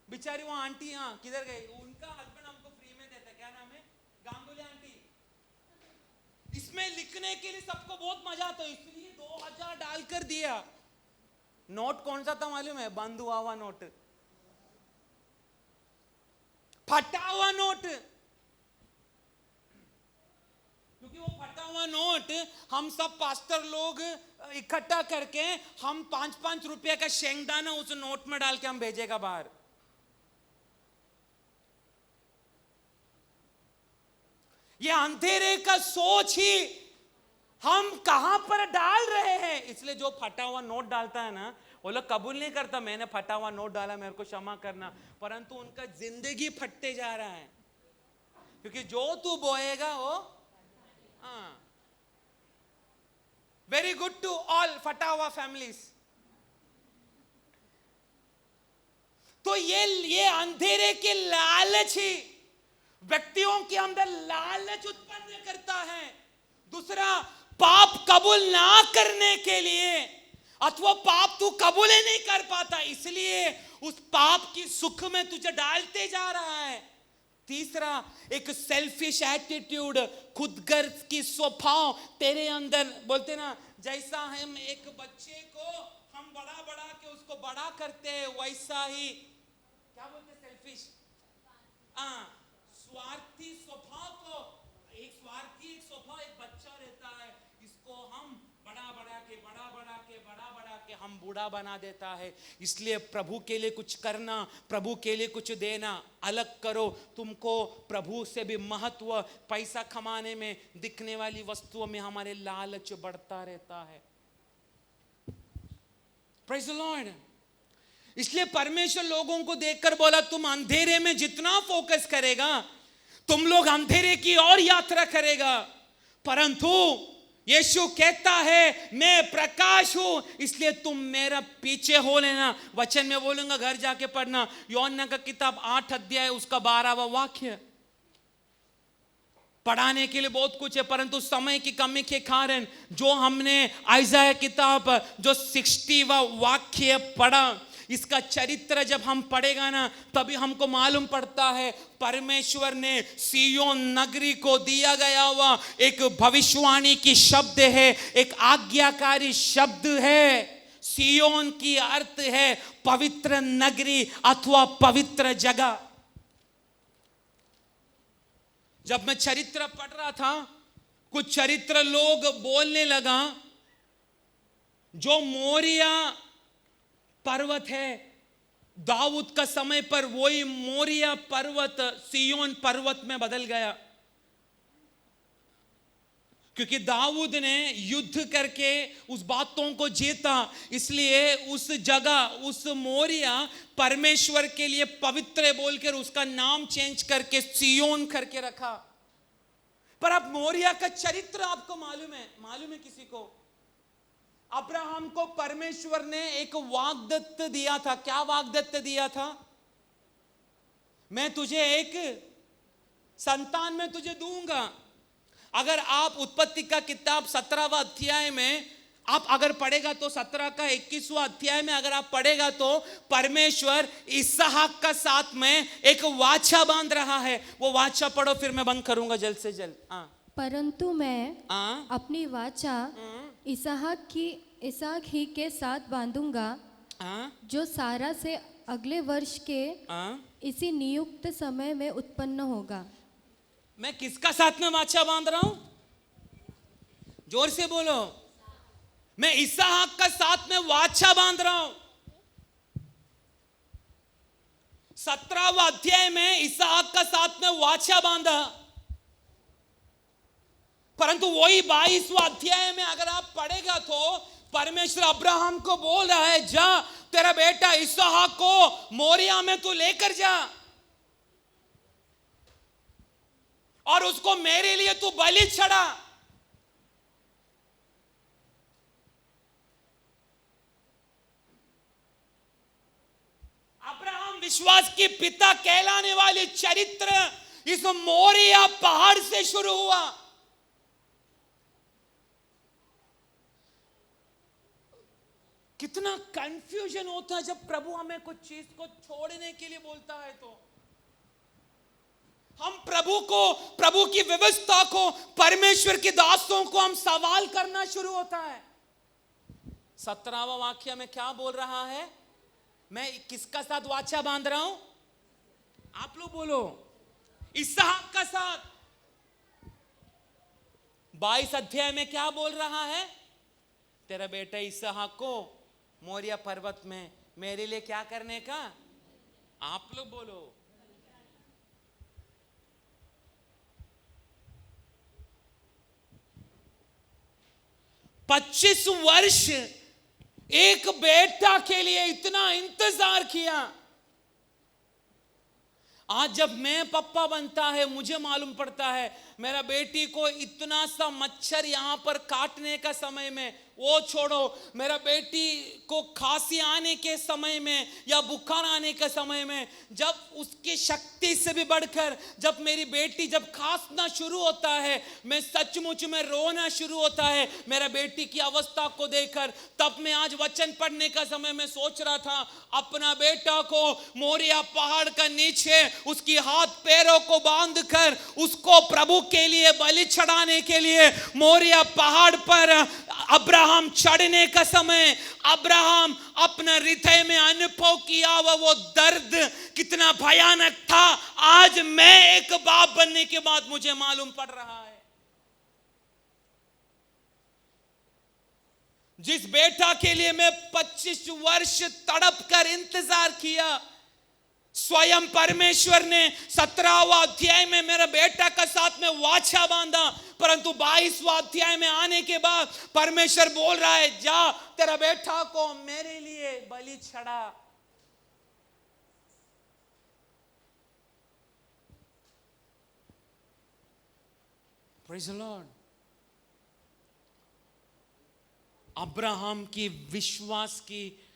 बेचारी वो आंटी, किधर गई? उनका हस्बैंड हमको फ्री में देता है। क्या नाम गांगुली आंटी, इसमें लिखने के लिए सबको बहुत मजा आता है, इसलिए 2000 डालकर दिया। नोट कौन सा था मालूम है? बंद हुआ हुआ नोट, फटा हुआ नोट। क्योंकि वो फटा हुआ नोट हम सब पास्टर लोग इकट्ठा करके हम 5-5 रुपए का शेंगदाना उस नोट में डाल के हम भेजेगा बाहर। ये अंधेरे का सोच ही हम कहां पर डाल रहे हैं। इसलिए जो फटा हुआ नोट डालता है ना, वो लोग कबूल नहीं करता मैंने फटा हुआ नोट डाला, मेरे को क्षमा करना, परंतु उनका जिंदगी फटते जा रहा है। क्योंकि जो तू बोएगा वो, वेरी गुड टू ऑल फटा हुआ फैमिलीज। तो ये अंधेरे के लालच ही व्यक्तियों के अंदर लालच उत्पन्न करता है। दूसरा, पाप कबूल ना करने के लिए, अथवा पाप तू कबूल ही नहीं कर पाता, इसलिए उस पाप की सुख में तुझे डालते जा रहा है। तीसरा, एक सेल्फिश एटीट्यूड, खुदगर्ज की स्वभाव तेरे अंदर। बोलते ना, जैसा हम एक बच्चे को हम बड़ा बड़ा के उसको बड़ा करते हैं, वैसा ही क्या बोलते, सेल्फिश, स्वार्थी स्वभाव को, एक स्वार्थी एक स्वभाव एक बच्चा रहता है, इसको हम बड़ा बड़ा के हम बूढ़ा बना देता है। इसलिए प्रभु के लिए कुछ करना, प्रभु के लिए कुछ देना अलग करो। तुमको प्रभु से भी महत्व पैसा कमाने में, दिखने वाली वस्तुओं में हमारे लालच बढ़ता रहता है। Praise the lord. इसलिए परमेश्वर लोगों को देखकर बोला, तुम अंधेरे में जितना फोकस करेगा, तुम लोग अंधेरे की ओर यात्रा करेगा। परंतु यीशु कहता है, मैं प्रकाश हूं, इसलिए तुम मेरा पीछे हो लेना। वचन में बोलूंगा, घर जाके पढ़ना, यूहन्ना का किताब 8 अध्याय उसका 12वां वाक्य। पढ़ाने के लिए बहुत कुछ है, परंतु समय की कमी के कारण जो हमने आइज़ाया किताब जो 60वां वाक्य पढ़ा, इसका चरित्र जब हम पढ़ेगा ना, तभी हमको मालूम पड़ता है परमेश्वर ने सिय्योन नगरी को दिया गया हुआ एक भविष्यवाणी की शब्द है, एक आज्ञाकारी शब्द है। सिय्योन की अर्थ है पवित्र नगरी अथवा पवित्र जगह। जब मैं चरित्र पढ़ रहा था, कुछ चरित्र लोग बोलने लगा, जो मोरिया पर्वत है दाऊद का समय पर, वही मोरिया पर्वत सिय्योन पर्वत में बदल गया। क्योंकि दाऊद ने युद्ध करके उस बातों को जीता, इसलिए उस जगह, उस मोरिया परमेश्वर के लिए पवित्र बोलकर उसका नाम चेंज करके सिय्योन करके रखा। पर अब मोरिया का चरित्र आपको मालूम है किसी को? अब्राहम को परमेश्वर ने एक वाग्दत्त दिया था। क्या वाग्दत्त दिया था? मैं तुझे एक संतान में तुझे दूंगा। अगर आप उत्पत्ति का किताब 17वां अध्याय में आप अगर पढ़ेगा तो 17 का 21वां अध्याय में अगर आप पढ़ेगा तो परमेश्वर इसहाक का साथ में एक वाचा बांध रहा है। वो वाचा पढ़ो, फिर मैं बंद करूंगा जल्द से जल्द। परंतु मैं अपनी वाचा इसहाक ही के साथ बांधूंगा, जो सारा से अगले वर्ष के इसी नियुक्त समय में उत्पन्न होगा। मैं किसका साथ में वाचा बांध रहा हूं? जोर से बोलो। मैं इसहाक का साथ में वाचा बांध रहा हूं। 17वां अध्याय में इसहाक का साथ में वाचा बांधा, परंतु वही 22वां अध्याय में अगर आप पढ़ेगा तो परमेश्वर अब्राहम को बोल रहा है, जा तेरा बेटा इसहाक को मोरिया में तू लेकर जा और उसको मेरे लिए तू बलि चढ़ा। अब्राहम विश्वास की पिता कहलाने वाले चरित्र इस मोरिया पहाड़ से शुरू हुआ। कितना कंफ्यूजन होता है जब प्रभु हमें कुछ चीज को छोड़ने के लिए बोलता है। तो हम प्रभु की व्यवस्था को, परमेश्वर के दासों को हम सवाल करना शुरू होता है। 17वां वाक्य में क्या बोल रहा है? मैं किसका साथ वाचा बांध रहा हूं? आप लोग बोलो। इसहाक का साथ। 22 अध्याय में क्या बोल रहा है? तेरा बेटा इसहाक को मोरिया पर्वत में मेरे लिए क्या करने का? आप लोग बोलो। पच्चीस वर्ष एक बेटा के लिए इतना इंतजार किया। आज जब मैं पप्पा बनता है, मुझे मालूम पड़ता है मेरा बेटी को इतना सा मच्छर यहां पर काटने का समय में, वो छोड़ो, मेरा बेटी को खांसी आने के समय में या बुखार आने के समय में, जब उसकी शक्ति से भी बढ़कर जब मेरी बेटी जब खांसना शुरू होता है, मैं सचमुच में रोना शुरू होता है मेरा बेटी की अवस्था को देखकर। तब मैं आज वचन पढ़ने का समय में सोच रहा था, अपना बेटा को मोरिया पहाड़ का नीचे उसकी हाथ पैरों को बांधकर उसको प्रभु के लिए बलि चढ़ाने के लिए मोरिया पहाड़ पर अब्राहम चढ़ने का समय, अब्राहम अपना हृदय में अनुभव किया वो दर्द कितना भयानक था। आज मैं एक बाप बनने के बाद मुझे मालूम पड़ रहा है। जिस बेटा के लिए मैं 25 वर्ष तड़प कर इंतजार किया, स्वयं परमेश्वर ने 17वां अध्याय में मेरा बेटा का साथ में वाचा बांधा, परंतु 22वां अध्याय में आने के बाद परमेश्वर बोल रहा है, जा तेरा बेटा को मेरे लिए बलि चढ़ा। Praise the Lord. अब्राहम की विश्वास की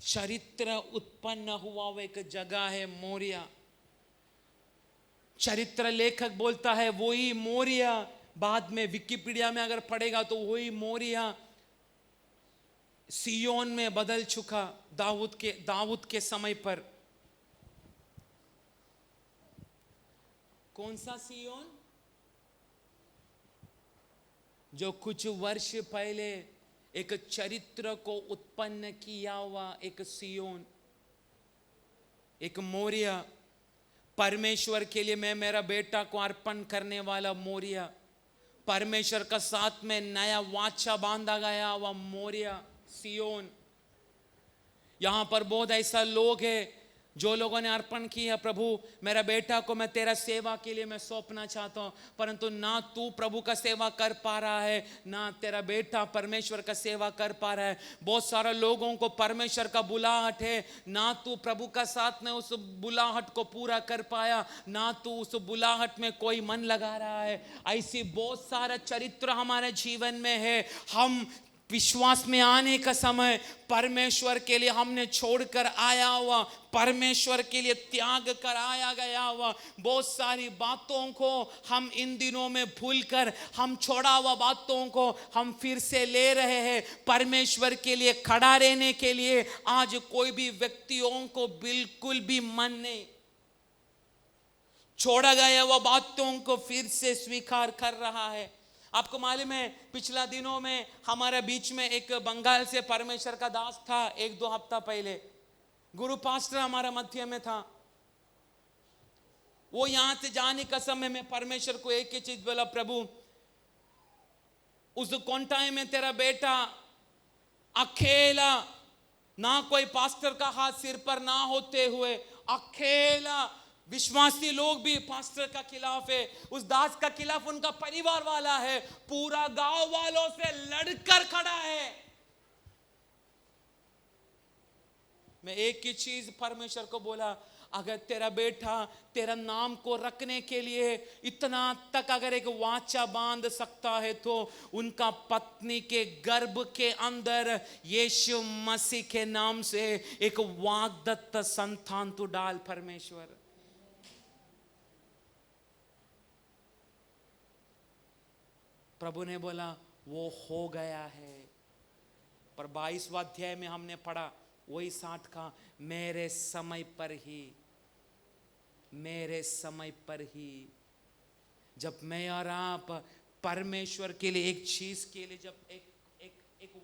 चरित्र उत्पन्न हुआ वो एक जगह है मोरिया। चरित्र लेखक बोलता है वही मोरिया, बाद में विकिपीडिया में अगर पढ़ेगा तो वही मोरिया सियोन में बदल चुका दाऊद के समय पर। कौन सा सियोन? जो कुछ वर्ष पहले एक चरित्र को उत्पन्न किया हुआ एक सियोन, एक मोरिया, परमेश्वर के लिए मैं मेरा बेटा को अर्पण करने वाला मोरिया, परमेश्वर का साथ में नया वाचा बांधा गया हुआ मोरिया सियोन। यहां पर बहुत ऐसा लोग हैं जो लोगों ने अर्पण किया, प्रभु मेरा बेटा को मैं तेरा सेवा के लिए मैं सौंपना चाहता हूं, परंतु ना तू प्रभु का सेवा कर पा रहा है, ना तेरा बेटा परमेश्वर का सेवा कर पा रहा है। बहुत सारे लोगों को परमेश्वर का बुलाहट है, ना तू प्रभु का साथ में उस बुलाहट को पूरा कर पाया, ना तू उस बुलाहट में कोई मन लगा रहा है। ऐसी बहुत सारा चरित्र हमारे जीवन में है। हम विश्वास में आने का समय परमेश्वर के लिए हमने छोड़कर आया हुआ, परमेश्वर के लिए त्याग कर आया गया हुआ बहुत सारी बातों को हम इन दिनों में भूलकर हम छोड़ा हुआ बातों को हम फिर से ले रहे हैं परमेश्वर के लिए खड़ा रहने के लिए। आज कोई भी व्यक्तियों को बिल्कुल भी मन नहीं, छोड़ा गया हुआ बातों को फिर से स्वीकार कर रहा है। आपको मालूम है पिछला दिनों में हमारे बीच में एक बंगाल से परमेश्वर का दास था। 1-2 हफ्ता पहले गुरु पास्टर हमारा मध्य में था। वो यहां से जाने का समय में परमेश्वर को एक ही चीज बोला, प्रभु उस कोंटाई में तेरा बेटा अकेला, ना कोई पास्टर का हाथ सिर पर ना होते हुए अकेला, विश्वासी लोग भी पास्टर का खिलाफ है, उस दास का खिलाफ उनका परिवार वाला है, पूरा गांव वालों से लड़कर खड़ा है। मैं एक ही चीज परमेश्वर को बोला, अगर तेरा बेटा तेरा नाम को रखने के लिए इतना तक अगर एक वाचा बांध सकता है तो उनका पत्नी के गर्भ के अंदर यीशु मसीह के नाम से एक वाग्दत्त संतान तू डाल परमेश्वर। प्रभु ने बोला वो हो गया है। पर 22वां अध्याय में हमने पढ़ा वही 60 का, मेरे समय पर ही मेरे समय पर ही। जब मैं और आप परमेश्वर के लिए एक चीज के लिए जब एक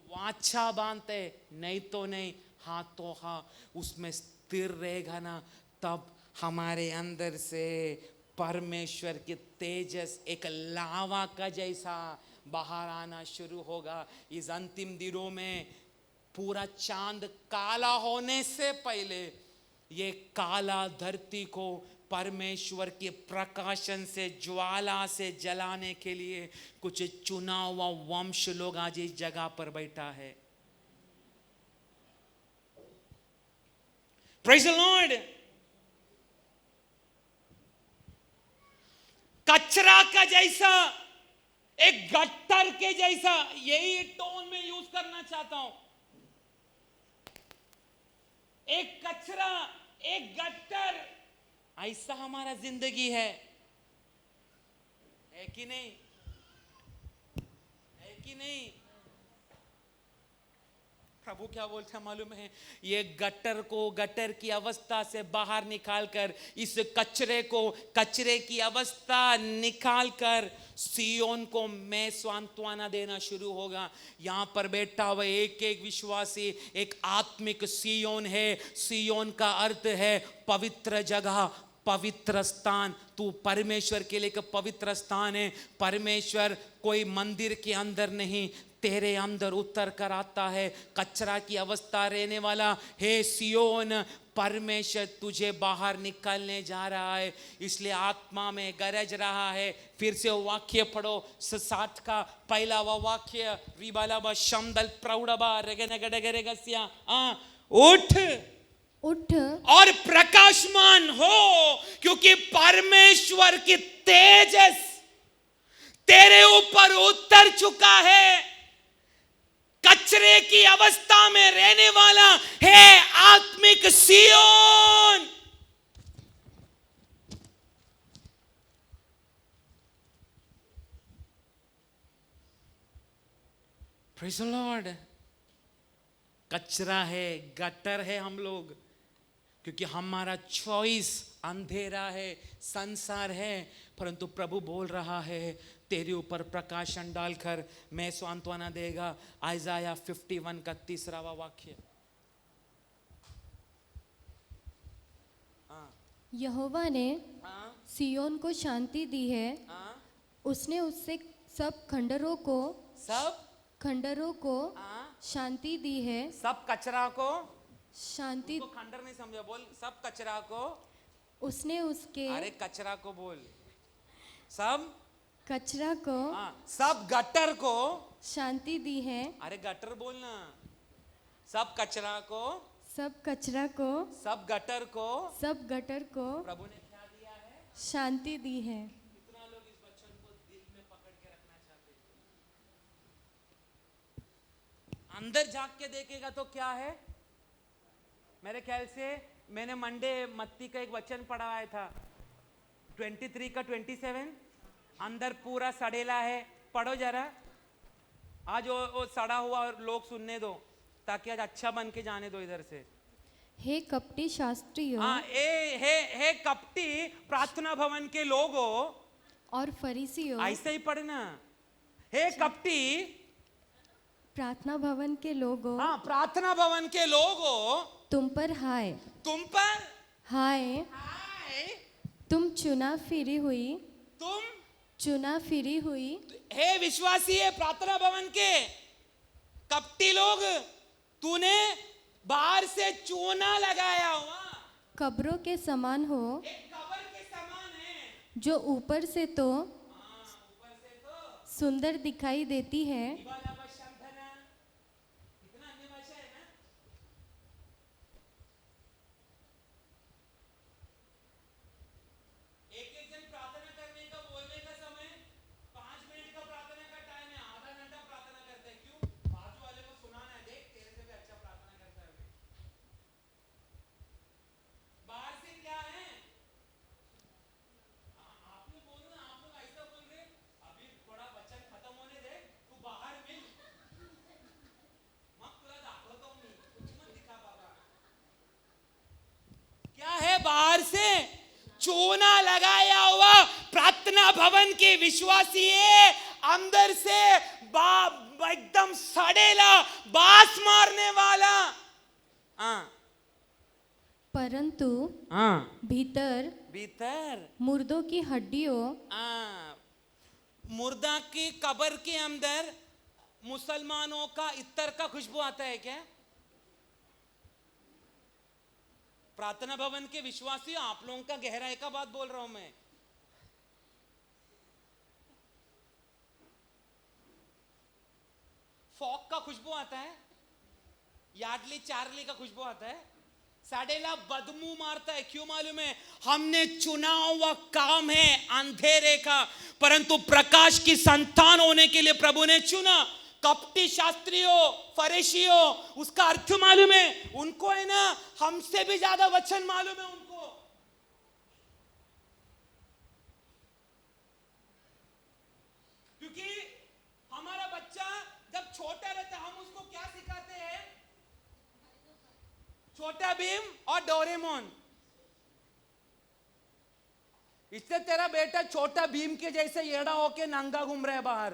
वाचा बांधते, नहीं तो नहीं, हाँ तो हाँ, उसमें स्थिर रहेगा ना, तब हमारे अंदर से परमेश्वर के तेजस एक लावा का जैसा बाहर आना शुरू होगा। इस अंतिम दिनों में पूरा चांद काला होने से पहले ये काला धरती को परमेश्वर के प्रकाशन से, ज्वाला से जलाने के लिए कुछ चुना हुआ वंश लोग आज इस जगह पर बैठा है। Praise the Lord. कचरा का जैसा, एक गट्टर के जैसा, यही टोन में यूज करना चाहता हूं। एक कचरा, एक गट्टर, ऐसा हमारा जिंदगी है कि नहीं? है कि नहीं? प्रभु क्या बोलते हैं मालूम है? ये गटर को गटर की अवस्था से बाहर निकालकर, इस कचरे को कचरे की अवस्था निकालकर सियोन को मैं सांत्वना देना शुरू होगा। यहां पर बैठा हुआ एक एक विश्वासी एक आत्मिक सियोन है। सियोन का अर्थ है पवित्र जगह, पवित्र स्थान। तू परमेश्वर के लिए एक पवित्र स्थान है। परमेश्वर कोई मंदिर के अंदर नहीं, तेरे अंदर उतर कर आता है। कचरा की अवस्था रहने वाला हे सियोन, परमेश्वर तुझे बाहर निकालने जा रहा है, इसलिए आत्मा में गरज रहा है। फिर से वाक्य पढ़ो, 60 का पहला वाक्य, रिबालाबा शमदल प्रौढ़बा रेगनगडगरेगस्या, उठ उठ और प्रकाशमान हो, क्योंकि परमेश्वर की तेजस तेरे ऊपर उतर चुका है। कचरे की अवस्था में रहने वाला है आत्मिक सियोन। Praise the Lord. कचरा है, गटर है हम लोग, क्योंकि हमारा चॉइस अंधेरा है, संसार है। परंतु प्रभु बोल रहा है तेरे ऊपर प्रकाशन डालकर मैं सांत्वना देगा। आइज़ाया 51 का 3रा वाक्य। यहोवा ने सियोन को शांति दी है, उसने उससे सब खंडरों को शांति दी है। सब कचरा को शांति, खंडर नहीं समझा, बोल सब कचरा को उसने उसके, अरे कचरा को बोल, सब कचरा को, सब गटर को शांति दी है। अरे गटर बोलना, सब कचरा को, सब कचरा को, सब गटर को, सब गटर को प्रभु ने क्या दिया है? शांति दी है। कितना लोग इस वचन को दिल में पकड़ के रखना चाहते हैं? अंदर झांक के देखेगा तो क्या है? मेरे ख्याल से मैंने मंडे मत्ती का एक वचन पढ़ाया था, 23 का 27। अंदर पूरा सड़ेला है, पढ़ो जरा। आज वो सड़ा हुआ लोग सुनने दो, ताकि आज अच्छा बन के जाने दो इधर से। हे कपटी शास्त्रियों, हे कपटी प्रार्थना भवन के लोगों और फरीसियों, ऐसे ही पढ़ना। हे कपटी प्रार्थना भवन के लोगों, प्रार्थना भवन के लोगों, तुम पर हाय, तुम पर हाय। तुम चुना फिरी हुई हे विश्वासी है प्रार्थना भवन के कपटी लोग, तूने बाहर से चूना लगाया हुआ कब्रों के समान हो, एक कब्र के समान है, जो ऊपर से तो सुंदर दिखाई देती है, चूना लगाया हुआ प्रार्थना भवन के विश्वासी है, अंदर से एकदम सड़ेला बास मारने वाला। परंतु भीतर भीतर मुर्दों की हड्डियों, मुर्दा की कब्र के अंदर मुसलमानों का इत्तर का खुशबू आता है क्या? प्रार्थना भवन के विश्वासी, आप लोगों का गहराई का बात बोल रहा हूं मैं। फॉक का खुशबू आता है, यार्डली चार्ली का खुशबू आता है, साडेला बदबू मारता है। क्यों मालूम है? हमने चुना हुआ काम है अंधेरे का, परंतु प्रकाश की संतान होने के लिए प्रभु ने चुना। कपटी शास्त्रियों, फरीसियों, उसका अर्थ मालूम है उनको, है ना, हमसे भी ज्यादा वचन मालूम है उनको। क्योंकि हमारा बच्चा जब छोटा रहता है, हम उसको क्या सिखाते हैं? छोटा भीम और डोरेमोन। इससे तेरा बेटा छोटा भीम के जैसे येड़ा होके नंगा घूम रहा है बाहर।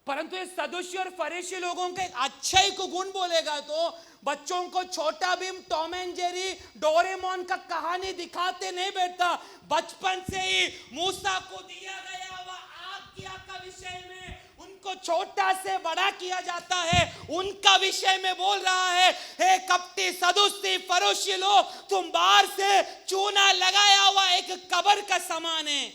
परंतु ये सदुष्य और फरीसी लोगों के अच्छाई को गुण बोलेगा तो बच्चों को छोटा Bhim, Tom and Jerry, Doraemon का कहानी दिखाते नहीं बैठता। बचपन से ही मूसा को दिया गया हुआ आज्ञा का विषय में उनको छोटा से बड़ा किया जाता है। उनका विषय में बोल रहा है, हे कपटी सदुष्य फरीसी लोग, तुम बाहर से चूना लगाया हुआ एक कब्र का समान है।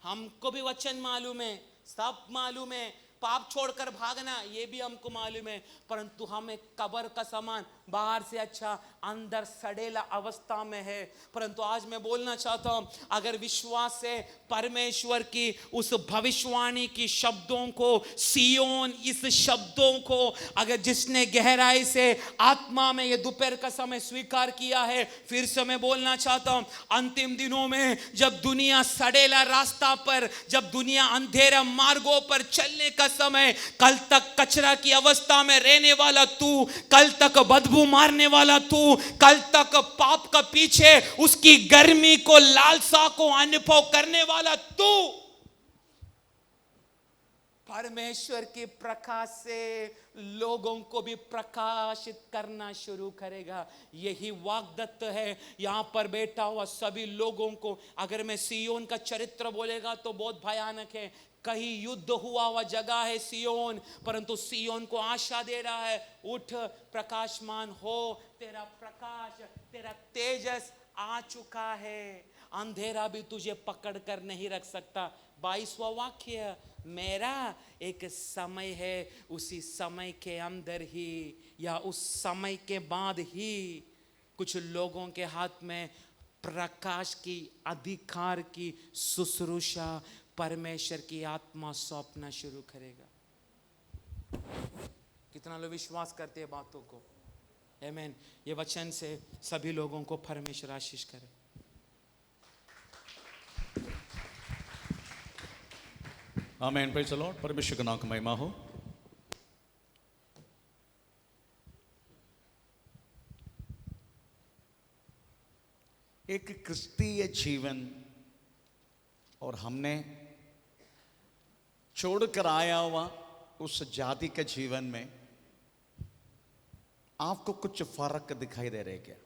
हमको भी वचन मालूम है, सब मालूम है, पाप छोड़कर भागना ये भी हमको मालूम है, परंतु हम एक कब्र का समान, बाहर से अच्छा अंदर सड़ेला अवस्था में है। परंतु आज मैं बोलना चाहता हूं, अगर विश्वास से परमेश्वर की उस भविष्यवाणी की शब्दों को, सियोन इस शब्दों को अगर जिसने गहराई से आत्मा में ये दोपहर का समय स्वीकार किया है, फिर से मैं बोलना चाहता हूं, अंतिम दिनों में जब दुनिया सड़ेला रास्ता पर, जब दुनिया अंधेरा मार्गों पर चलने का समय, कल तक कचरा की अवस्था में रहने वाला तू, कल तक बदबू मारने वाला तू, कल तक पाप का पीछे उसकी गर्मी को, लालसा को अनुभव करने वाला तू, परमेश्वर के प्रकाश से लोगों को भी प्रकाशित करना शुरू करेगा। यही वाग्दत्त है यहां पर बैठा हुआ सभी लोगों को। अगर मैं सियोन का चरित्र बोलेगा तो बहुत भयानक है। कहीं युद्ध हुआ जगह है सियोन, परंतु सियोन को आशा दे रहा है, उठ प्रकाशमान हो, तेरा प्रकाश, तेरा तेजस आ चुका है, अंधेरा भी तुझे पकड़ कर नहीं रख सकता। 22वां वाक्य, मेरा एक समय है, उसी समय के अंदर ही या उस समय के बाद ही कुछ लोगों के हाथ में प्रकाश की, अधिकार की शुश्रूषा परमेश्वर की आत्मा सौंपना शुरू करेगा। कितना लोग विश्वास करते हैं बातों को? आमीन। ये वचन से सभी लोगों को परमेश्वर आशीष करे। आमीन। Praise the Lord. परमेश्वर का नाम की महिमा हो। एक क्रिस्तीय जीवन और हमने छोड़कर आया हुआ उस जाति के जीवन में आपको कुछ फर्क दिखाई दे रहे क्या?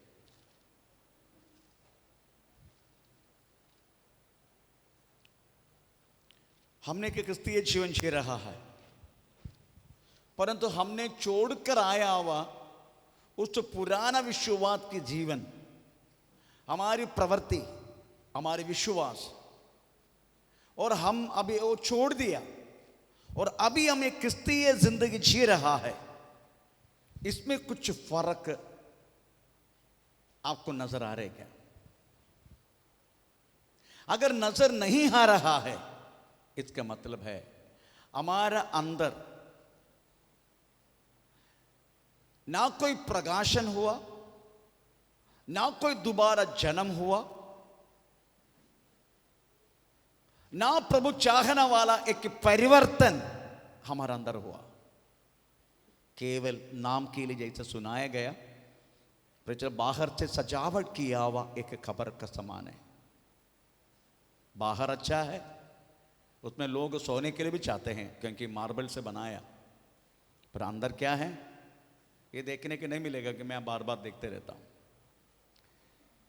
हमने एक क्रिस्तीय जीवन जी रहा है, परंतु हमने छोड़कर आया हुआ उस पुराना विश्वास की जीवन, हमारी प्रवृत्ति, हमारे विश्वास, और हम अभी वो छोड़ दिया और अभी हम एक क्रिस्तीय जिंदगी जी रहा है। इसमें कुछ फर्क आपको नजर आ रहे क्या? अगर नजर नहीं आ रहा है, इसका मतलब है हमारा अंदर ना कोई प्रकाशन हुआ, ना कोई दोबारा जन्म हुआ, ना प्रभु चाहने वाला एक परिवर्तन हमारा अंदर हुआ। केवल नाम के लिए जैसा सुनाया गया, प्रचल बाहर से सजावट किया हुआ एक कब्र का समान है। बाहर अच्छा है, उसमें लोग सोने के लिए भी चाहते हैं क्योंकि मार्बल से बनाया, पर अंदर क्या है ये देखने के नहीं मिलेगा कि मैं बार बार देखते रहता हूँ।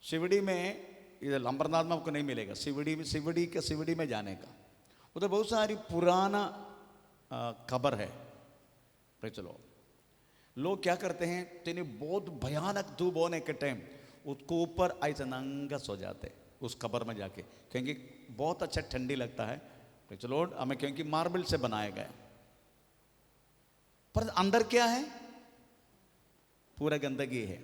शिवड़ी में इधर लंबरनाथ में आपको नहीं मिलेगा, शिवड़ी में जाने का, उधर बहुत सारी पुराना कब्र है। चलो लोग क्या करते हैं, तेने बहुत भयानक धूप होने के टाइम उसको ऊपर ऐसे नंगा सो जाते उस कब्र में जाके, क्योंकि बहुत अच्छा ठंडी लगता है। चलो हमें क्योंकि मार्बल से बनाया गया, पर अंदर क्या है, पूरा गंदगी है।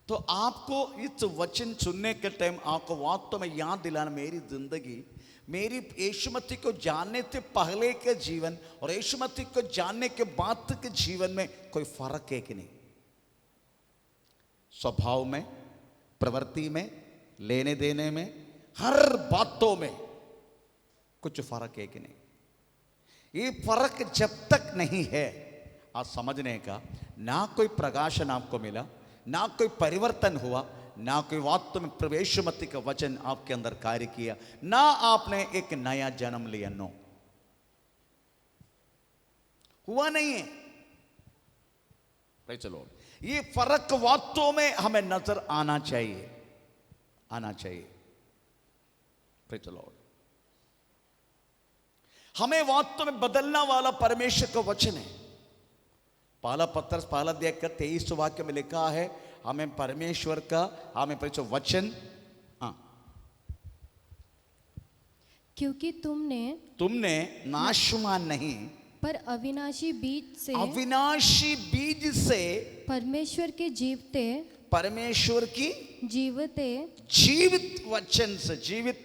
तो आपको इस वचन सुनने के टाइम आपको वास्तव में याद दिलाना, मेरी जिंदगी, मेरी यीशु मसीह को जानने से पहले के जीवन और यीशु मसीह को जानने के बाद के जीवन में कोई फर्क है कि नहीं। स्वभाव में, प्रवृत्ति में, लेने देने में, हर बातों में कुछ फर्क है कि नहीं। ये फर्क जब तक नहीं है आज समझने का, ना कोई प्रकाशन आपको मिला, ना कोई परिवर्तन हुआ, ना कोई वास्तव में प्रवेश मसीह का वचन आपके अंदर कार्य किया, ना आपने एक नया जन्म लिया, नो हुआ नहीं है। चलो ये फर्क वास्तव में हमें नजर आना चाहिए, आना चाहिए। चलो हमें वास्तव में बदलना वाला परमेश्वर का वचन है। पहला पत्रस पहला अध्याय का 23 वाक्य में लिखा है, हमें परमेश्वर का, हमें वचन, हाँ, क्योंकि तुमने नाशवान नहीं पर अविनाशी बीज से परमेश्वर की जीवित वचन से, जीवित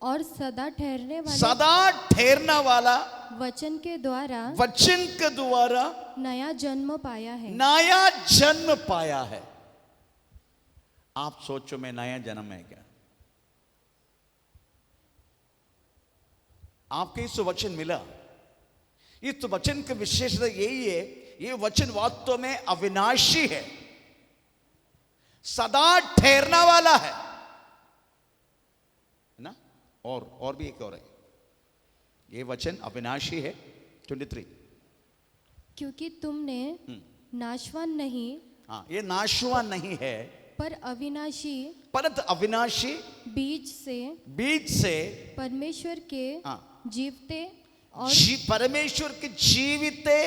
और सदा ठहरने वाला वचन के द्वारा नया जन्म पाया है। आप सोचो मैं नया जन्म है क्या? आपके इस वचन मिला, इस वचन की विशेषता यही है, ये वचन वास्तव में अविनाशी है, सदा ठहरने वाला है ना। और भी एक और है, ये वचन अविनाशी है। 23, क्योंकि तुमने नाशवान नहीं, हाँ ये नाशवान नहीं है, परंतु अविनाशी बीज से परमेश्वर के जीवते और परमेश्वर के जीविते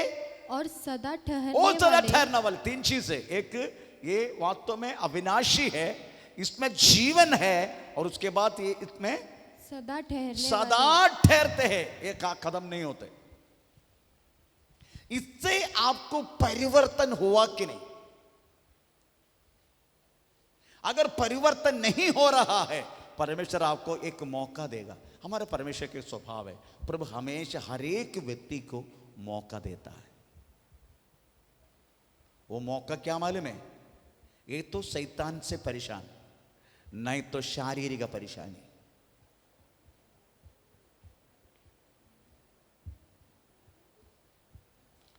और सदा ठहरने वाले 3 चीजें। एक ये वास्तव में अविनाशी है, इसमें जीवन है, और उसके बाद ये इसमें सदा ठहरते हैं, एक कदम नहीं होते। इससे आपको परिवर्तन हुआ कि नहीं? अगर परिवर्तन नहीं हो रहा है, परमेश्वर आपको एक मौका देगा। हमारे परमेश्वर के स्वभाव है, प्रभु हमेशा हर एक व्यक्ति को मौका देता है। वो मौका क्या मालूम है? ये तो शैतान से परेशान, नहीं तो शारीरिक परेशानी।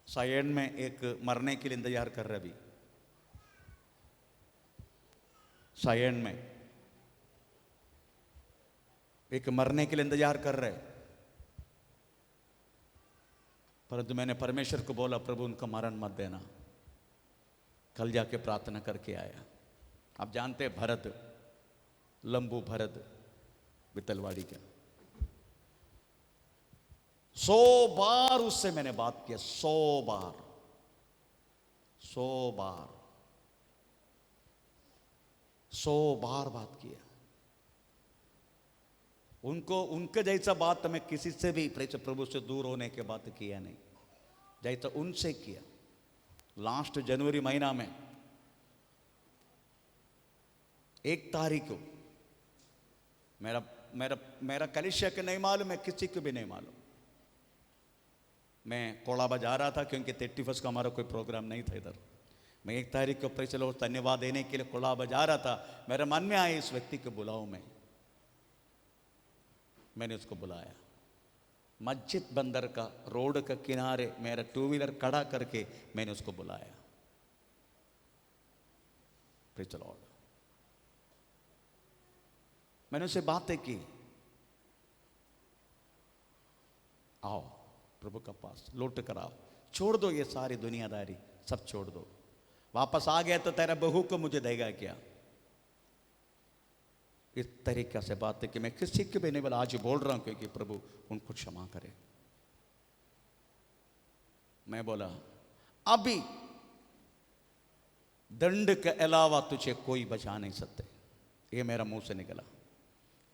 सायन में एक मरने के लिए इंतजार कर रहे, अभी सायन में एक मरने के लिए इंतजार कर रहे, परंतु मैंने परमेश्वर को बोला, प्रभु उनका मरण मत देना। कल जाके प्रार्थना करके आया। आप जानते हैं भरत, लंबू भरत बितलवाड़ी का, 100 बार उससे मैंने बात किया, 100 बार बात किया। उनको उनके जैसा बात मैं किसी से भी प्रभु से दूर होने के बात किया नहीं, जैसा उनसे किया। लास्ट जनवरी महीना में 1 तारीख को मेरा कलिसिया के नहीं मालूम, मैं किसी को भी नहीं मालूम। मैं कोलाबा जा रहा था क्योंकि 31 का हमारा कोई प्रोग्राम नहीं था इधर। मैं 1 तारीख को चलो धन्यवाद देने के लिए कोलाबा जा रहा था। मेरे मन में आया इस व्यक्ति को बुलाऊं मैं। मैंने उसको बुलाया, मस्जिद बंदर का रोड का किनारे मेरा 2 व्हीलर खड़ा करके मैंने उसको बुलाया। Praise the Lord. मैंने उससे बातें की, आओ प्रभु के पास, लौट कर आओ, छोड़ दो ये सारी दुनियादारी, सब छोड़ दो। वापस आ गया तो तेरा बहू को मुझे देगा क्या? इस तरीके से बात है कि मैं किसी के भी नहीं बोला, आज बोल रहा हूं क्योंकि प्रभु उनको क्षमा करे। मैं बोला अभी दंड के अलावा तुझे कोई बचा नहीं सकते, ये मेरा मुंह से निकला।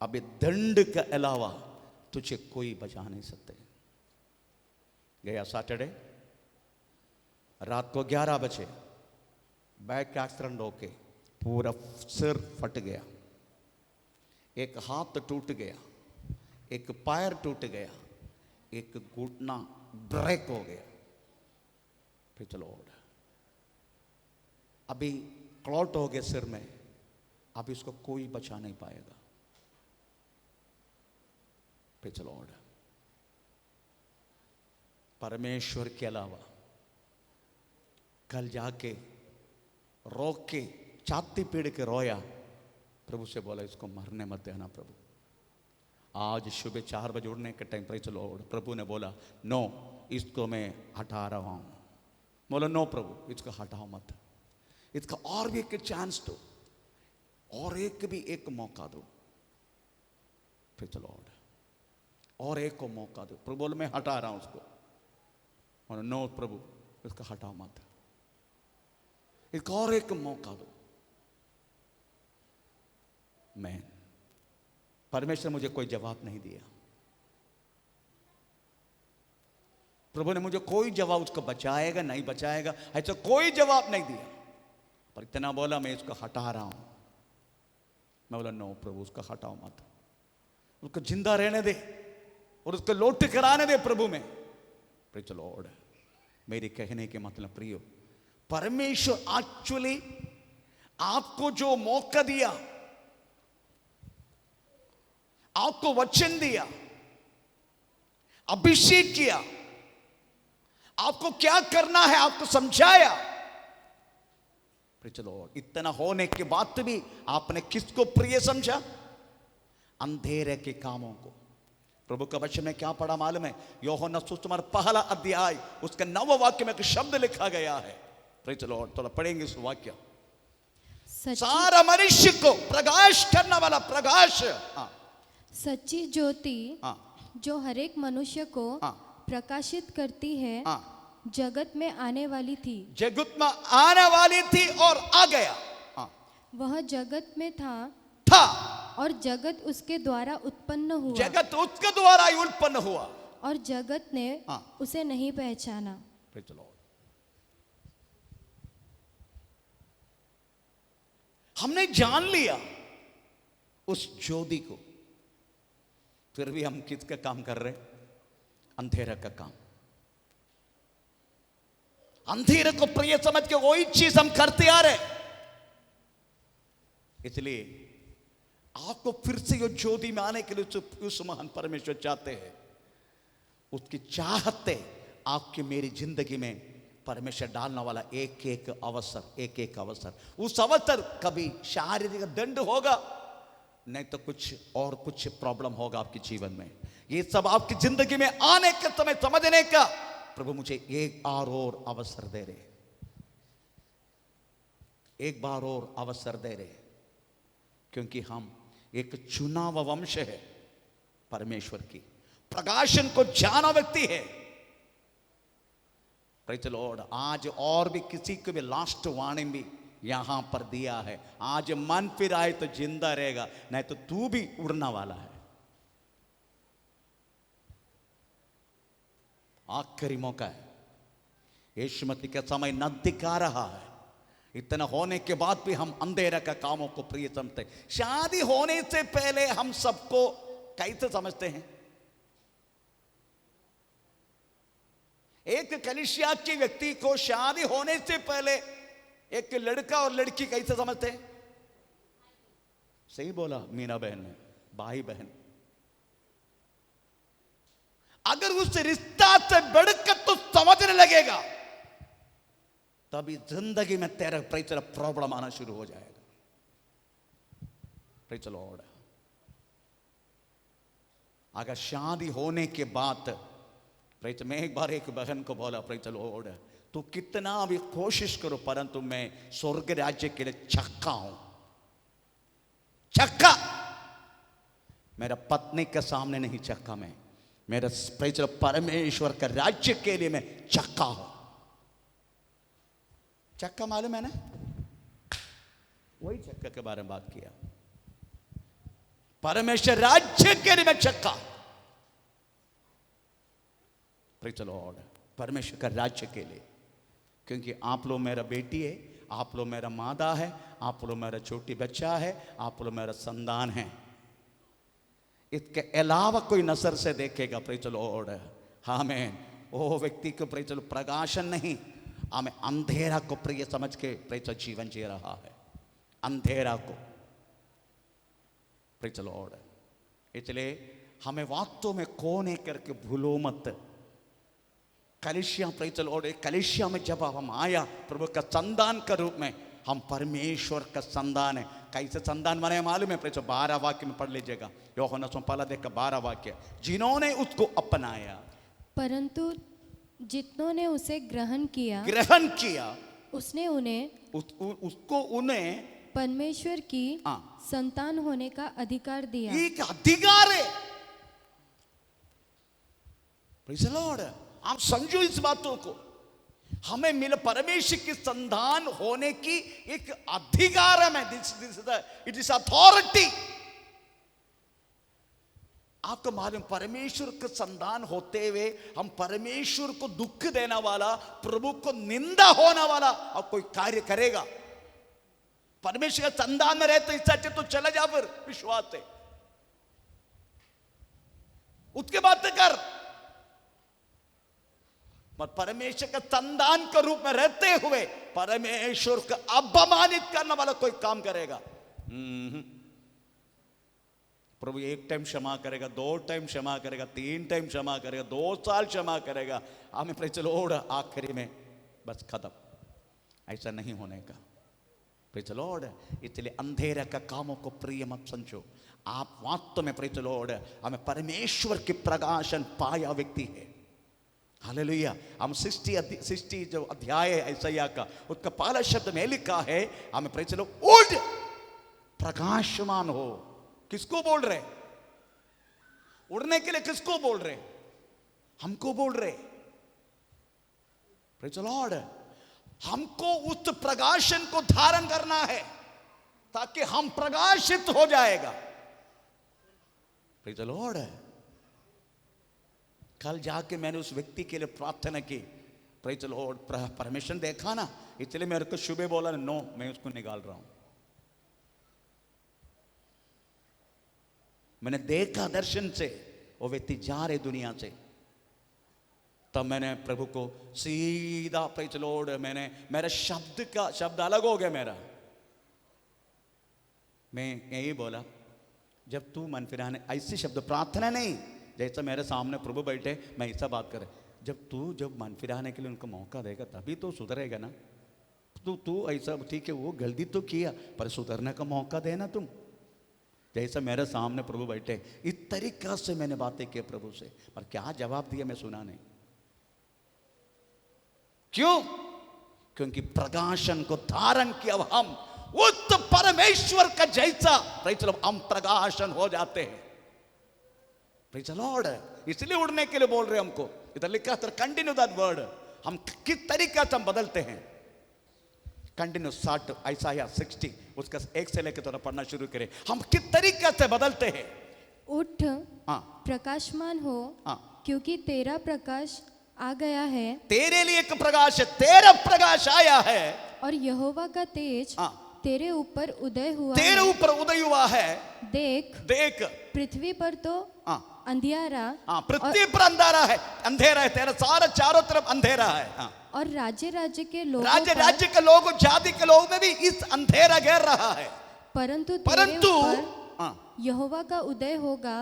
अभी दंड के अलावा तुझे कोई बचा नहीं सकते। गया सैटरडे रात को 11 बजे बाइक एक्सीडेंट होके पूरा सिर फट गया, एक हाथ टूट गया, एक पैर टूट गया, एक घुटना ब्रेक हो गया। Praise the Lord. अभी क्लॉट हो गया सिर में, अभी इसको कोई बचा नहीं पाएगा। Praise the Lord. परमेश्वर के अलावा कल जाके रो के छाती पीड़ के रोया, प्रभु से बोला इसको मरने मत देना प्रभु। आज सुबह 4 बजे उठने के टाइम प्रेज़ द लॉर्ड प्रभु ने बोला नो, इसको मैं हटा रहा हूं। बोला नो प्रभु, इसको हटाओ मत, इसका और भी एक चांस दो, और एक मौका दो। Praise the Lord. और एक को मौका दो। प्रभु बोला मैं हटा रहा हूं उसको। बोला नो प्रभु, इसको हटाओ मत, इसका और एक मौका दो। मैं परमेश्वर मुझे कोई जवाब नहीं दिया, प्रभु ने मुझे कोई जवाब, उसको बचाएगा नहीं बचाएगा ऐसा कोई जवाब नहीं दिया, पर इतना बोला मैं इसको हटा रहा हूं। मैं बोला नो प्रभु, उसको हटाओ मत, उसको जिंदा रहने दे और उसको लौट कराने दे प्रभु में। Praise the Lord. मेरे कहने के मतलब प्रियो, परमेश्वर एक्चुअली आपको जो मौका दिया, आपको वचन दिया, अभिषेक किया, आपको क्या करना है आपको समझाया। Praise the Lord. इतना होने के बाद भी आपने किसको प्रिय समझा? अंधेरे के कामों को। प्रभु का वचन में क्या पढ़ा मालूम है? यूहन्ना सुसमाचार पहला अध्याय उसके 9वें वाक्य में एक शब्द लिखा गया है। Praise the Lord. थोड़ा पढ़ेंगे उस वाक्य। सारा मनुष्य को प्रकाश करने वाला प्रकाश, सच्ची ज्योति जो हर एक मनुष्य को प्रकाशित करती है, जगत में आने वाली थी। जगत में आने वाली थी और आ गया। वह जगत में था और जगत उसके द्वारा उत्पन्न हुआ। जगत उसके द्वारा ही उत्पन्न हुआ और जगत ने उसे नहीं पहचाना। Praise the Lord. हमने जान लिया उस ज्योति को, फिर भी हम किसका काम कर रहे? अंधेरा का काम। अंधेरे को प्रिय समझ के वही चीज हम करते आ रहे। इसलिए आपको फिर से यो ज्योति में आने के लिए उस महान परमेश्वर चाहते हैं। उसकी चाहते आपकी मेरी जिंदगी में परमेश्वर डालने वाला एक एक अवसर, उस अवसर कभी शारीरिक दंड होगा, नहीं तो कुछ और कुछ प्रॉब्लम होगा आपके जीवन में। ये सब आपकी जिंदगी में आने के समय समझने का प्रभु मुझे एक बार और अवसर दे रहे, एक बार और अवसर दे रहे, क्योंकि हम एक चुना हुआ वंश है परमेश्वर की, प्रकाशन को जाना व्यक्ति है। Praise the Lord. आज और भी किसी को भी लास्ट वार्निंग भी यहां पर दिया है। आज मन फिर आए तो जिंदा रहेगा, नहीं तो तू भी उड़ना वाला है। आखिरी मौका है। यीशुमती का समय नजदीक आ रहा है। इतना होने के बाद भी हम अंधेरा का कामों को प्रिय समझते हैं। शादी होने से पहले हम सबको कैसे समझते हैं? एक कलीसिया के व्यक्ति को शादी होने से पहले एक लड़का और लड़की कैसे समझते हैं? सही बोला मीना बहन ने, भाई बहन। अगर उस रिश्ता से बढ़कर तो समझने लगेगा, तभी जिंदगी में तेरा प्रेचर प्रॉब्लम आना शुरू हो जाएगा। Praise the Lord. अगर शादी होने के बाद प्रेज, मैं एक बार एक बहन को बोला, प्रेज द लॉर्ड, तू कितना भी कोशिश करो परंतु मैं स्वर्ग राज्य के लिए छक्का हूं, छक्का। मेरा पत्नी के सामने नहीं छक्का, मैं मेरा प्रेज द लॉर्ड परमेश्वर के राज्य के लिए मैं छक्का हूं। चक्का मालूम है ना, वही चक्का के बारे में बात किया। परमेश्वर राज्य के लिए मैं चक्का। प्रेज द लॉर्ड, परमेश्वर का राज्य के लिए, क्योंकि आप लोग मेरा बेटी है, आप लोग मेरा मादा है, आप लोग मेरा छोटी बच्चा है, आप लोग मेरा संतान है। इसके अलावा कोई नजर से देखेगा, प्रेज द लॉर्ड, आमीन, वो व्यक्ति को प्रेज द लॉर्ड प्रकाशन नहीं, हमें अंधेरा को प्रिय समझ के प्रेज द लॉर्ड जीवन जी रहा है, अंधेरा को। Praise the lord. इसलिए हमें वास्तव में कोने करके भूलो मत। कलीसिया, प्रेज द लॉर्ड, कलीसिया में जब हम आया प्रभु का संतान के रूप में, हम परमेश्वर का संतान है। कैसे संतान बने मालूम है? प्रेज 12 वाक्य में पढ़ लीजिएगा, यूहन्ना सुसमाचार का 12 वाक्य। जिन्होंने उसको अपनाया, परंतु जितनों ने उसे ग्रहण किया, उसने उन्हें उसको उन्हें परमेश्वर की संतान होने का अधिकार दिया। एक अधिकार है। Praise the Lord. आप समझो इस बातों को, हमें मिले परमेश्वर की संतान होने की एक अधिकार है। It is authority. आपको मालूम, परमेश्वर के संतान होते हुए हम परमेश्वर को दुख देने वाला, प्रभु को निंदा होने वाला और कोई कार्य करेगा? परमेश्वर के संतान में रहते इस सच्चे तो चला जा, फिर विश्वास से उसके बाद कर। परमेश्वर के संतान के रूप में रहते हुए परमेश्वर को अपमानित करने वाला कोई काम करेगा? प्रभु एक टाइम क्षमा करेगा, 2 टाइम क्षमा करेगा, 3 टाइम क्षमा करेगा, 2 साल क्षमा करेगा, हमें प्रेज द लॉर्ड आखिरी में बस खत्म। ऐसा नहीं होने का। Praise the lord. इसलिए अंधेरे का कामों को प्रिय मत समझो। आप वास्तव में प्रेज द लॉर्ड हमें परमेश्वर की प्रकाशन पाया व्यक्ति है। हालेलुया। हम 60 जो अध्याय है यशायाह का, उसका पहला शब्द में लिखा है, हमें प्रेज द लॉर्ड उठ प्रकाशमान हो। किसको बोल रहे? उड़ने के लिए किसको बोल रहे? हमको बोल रहे। Praise the Lord. हमको उस प्रकाशन को धारण करना है ताकि हम प्रकाशित हो जाएगा। Praise the Lord. कल जाके मैंने उस व्यक्ति के लिए प्रार्थना की, प्रेज द लॉर्ड, परमिशन देखा ना, इसलिए मेरे को शुभ बोला, नो मैं उसको निकाल रहा हूं। मैंने देखा दर्शन से वो व्यक्ति जा रहे दुनिया से, तब मैंने प्रभु को सीधा प्रेज द लॉर्ड, मैंने मेरा शब्द अलग हो गया मेरा। मैं यही बोला, जब तू मन फिराने, ऐसे शब्द प्रार्थना नहीं, जैसा मेरे सामने प्रभु बैठे मैं ऐसा बात करे, जब मन फिराने के लिए उनको मौका देगा तभी तो सुधरेगा ना। तू ऐसा, ठीक है वो गलती तो किया पर सुधरने का मौका देना तुम। जैसा मेरे सामने प्रभु बैठे, इस तरीका से मैंने बातें की प्रभु से, पर क्या जवाब दिया मैं सुना नहीं। क्यों? क्योंकि प्रकाशन को धारण किया हम उस परमेश्वर का जैसा प्रेज द लॉर्ड हम प्रकाशन हो जाते हैं। Praise the lord. इसलिए उड़ने के लिए बोल रहे हमको, इधर लिखा था कंटिन्यू दैट वर्ड। हम किस तरीके से हम बदलते हैं? कंटिन्यू 60 यशायाह 60 उसका 1 से लेकर थोड़ा पढ़ना शुरू करें। हम किस तरीके से बदलते हैं? उठ प्रकाशमान हो, क्योंकि तेरा प्रकाश आ गया है। तेरे लिए एक प्रकाश है, तेरा प्रकाश आया है, और यहोवा का तेज तेरे ऊपर उदय हुआ, तेरे ऊपर उदय हुआ है। देख पृथ्वी पर तो अंधियारा, पृथ्वी पर अंधेरा है, अंधेरा है, तेरा सारा चारों तरफ अंधेरा है। और राज्य के लोग, राज्य के लोग, जाति के लोग में भी इस अंधेरा घेर रहा है। परंतु यहोवा का उदय होगा,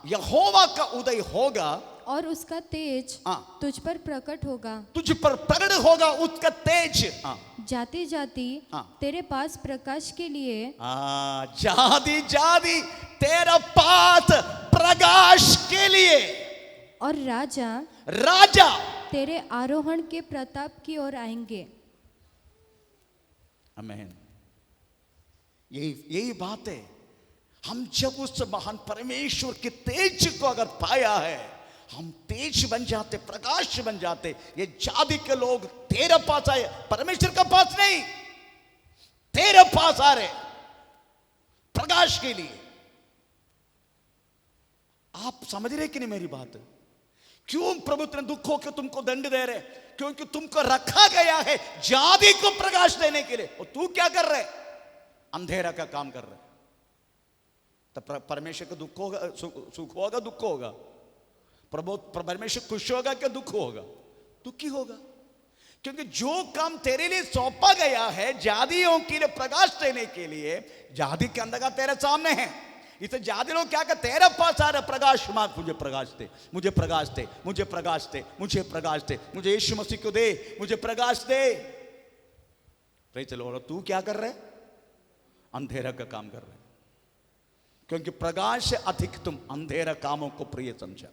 यहोवा का उदय होगा, और उसका तेज हाँ। तुझ पर प्रकट होगा। तुझ पर प्रकट होगा उसका तेज। हाँ जाति जाति हाँ। तेरे पास प्रकाश के लिए जाति जाति तेरा पास प्रकाश के लिए, और राजा राजा तेरे आरोहण के प्रताप की ओर आएंगे। आमीन। यही बात है। हम जब उस महान परमेश्वर के तेज को अगर पाया है, हम तेज बन जाते, प्रकाश बन जाते। ये जाति के लोग तेरे पास आए, परमेश्वर के पास नहीं, तेरे पास आ रहे प्रकाश के लिए। आप समझ रहे कि नहीं मेरी बात? क्यों प्रभु इतने दुख हो के तुमको दंड दे रहे? क्योंकि तुमको रखा गया है जाति को प्रकाश देने के लिए। और तू क्या कर रहे? अंधेरा का काम कर रहे। तो परमेश्वर का दुख होगा, सुख होगा, दुख होगा? प्रभु परमेश्वर खुश होगा क्या दुख होगा? दुखी होगा। क्योंकि जो काम तेरे लिए सौंपा गया है जातियों के लिए प्रकाश देने के लिए, जाति के अंधकार तेरे सामने है। इसे जाति लोग क्या कहते? तेरे पास आ रहा प्रकाश मांग, मुझे प्रकाश दे, मुझे प्रकाश दे, मुझे प्रकाश दे, मुझे प्रकाश दे, मुझे यीशु मसीह को दे, मुझे प्रकाश दे। चलो, और तू क्या कर रहे? अंधेरा का काम कर रहे। क्योंकि प्रकाश से अधिक तुम अंधेरा कामों को प्रिय समझा।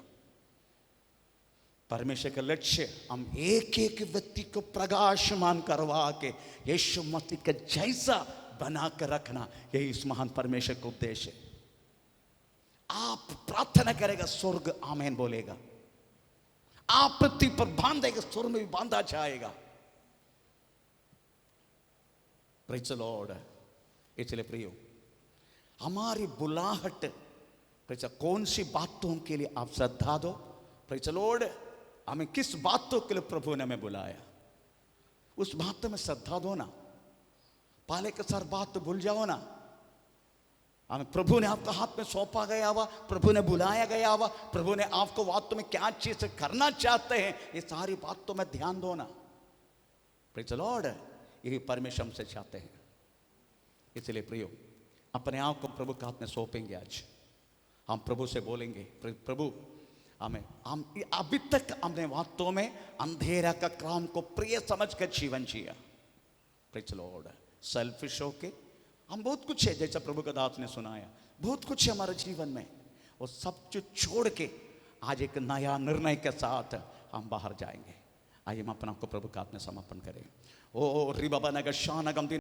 परमेश्वर का लक्ष्य हम एक एक व्यक्ति को प्रकाशमान करवा के यीशु मसीह का जैसा बना कर रखना, यही इस महान परमेश्वर का उद्देश्य है। आप प्रार्थना करेगा, स्वर्ग आमीन बोलेगा। आप पृथ्वी पर बांधेगा, स्वर्ग में भी बांधा जाएगा। Praise the lord. इसलिए प्रियो, हमारी बुलाहट कौन सी बातों के लिए आप श्रद्धा दो। Praise the Lord. हमें किस बातों के लिए प्रभु ने हमें बुलाया, उस बात में श्रद्धा दो ना। पहले के सर बात तो भूल जाओ ना। हमें प्रभु ने आपका हाथ में सौंपा गया हुआ, प्रभु ने बुलाया गया हुआ, प्रभु ने आपको बातों में क्या चीज करना चाहते हैं, ये सारी बातों में ध्यान दो ना। Praise the Lord. यही परमेश्वर हमसे चाहते हैं। इसलिए प्रियो, अपने आप को प्रभु के हाथ में सौंपेंगे। आज हम प्रभु से बोलेंगे, प्रभु हम अभी तक हमने बातों में अंधेरा का काम को प्रिय समझ कर जीवन जिया। Praise the lord. सेल्फिश होके हम बहुत कुछ है, जैसा प्रभु का दास ने सुनाया, बहुत कुछ है हमारे जीवन में, और सब कुछ छोड़ के आज एक नया निर्णय के साथ हम बाहर जाएंगे। आइए हम अपने आप को प्रभु के हाथ में समर्पण करें। ओ रिबाबा नगर शानगम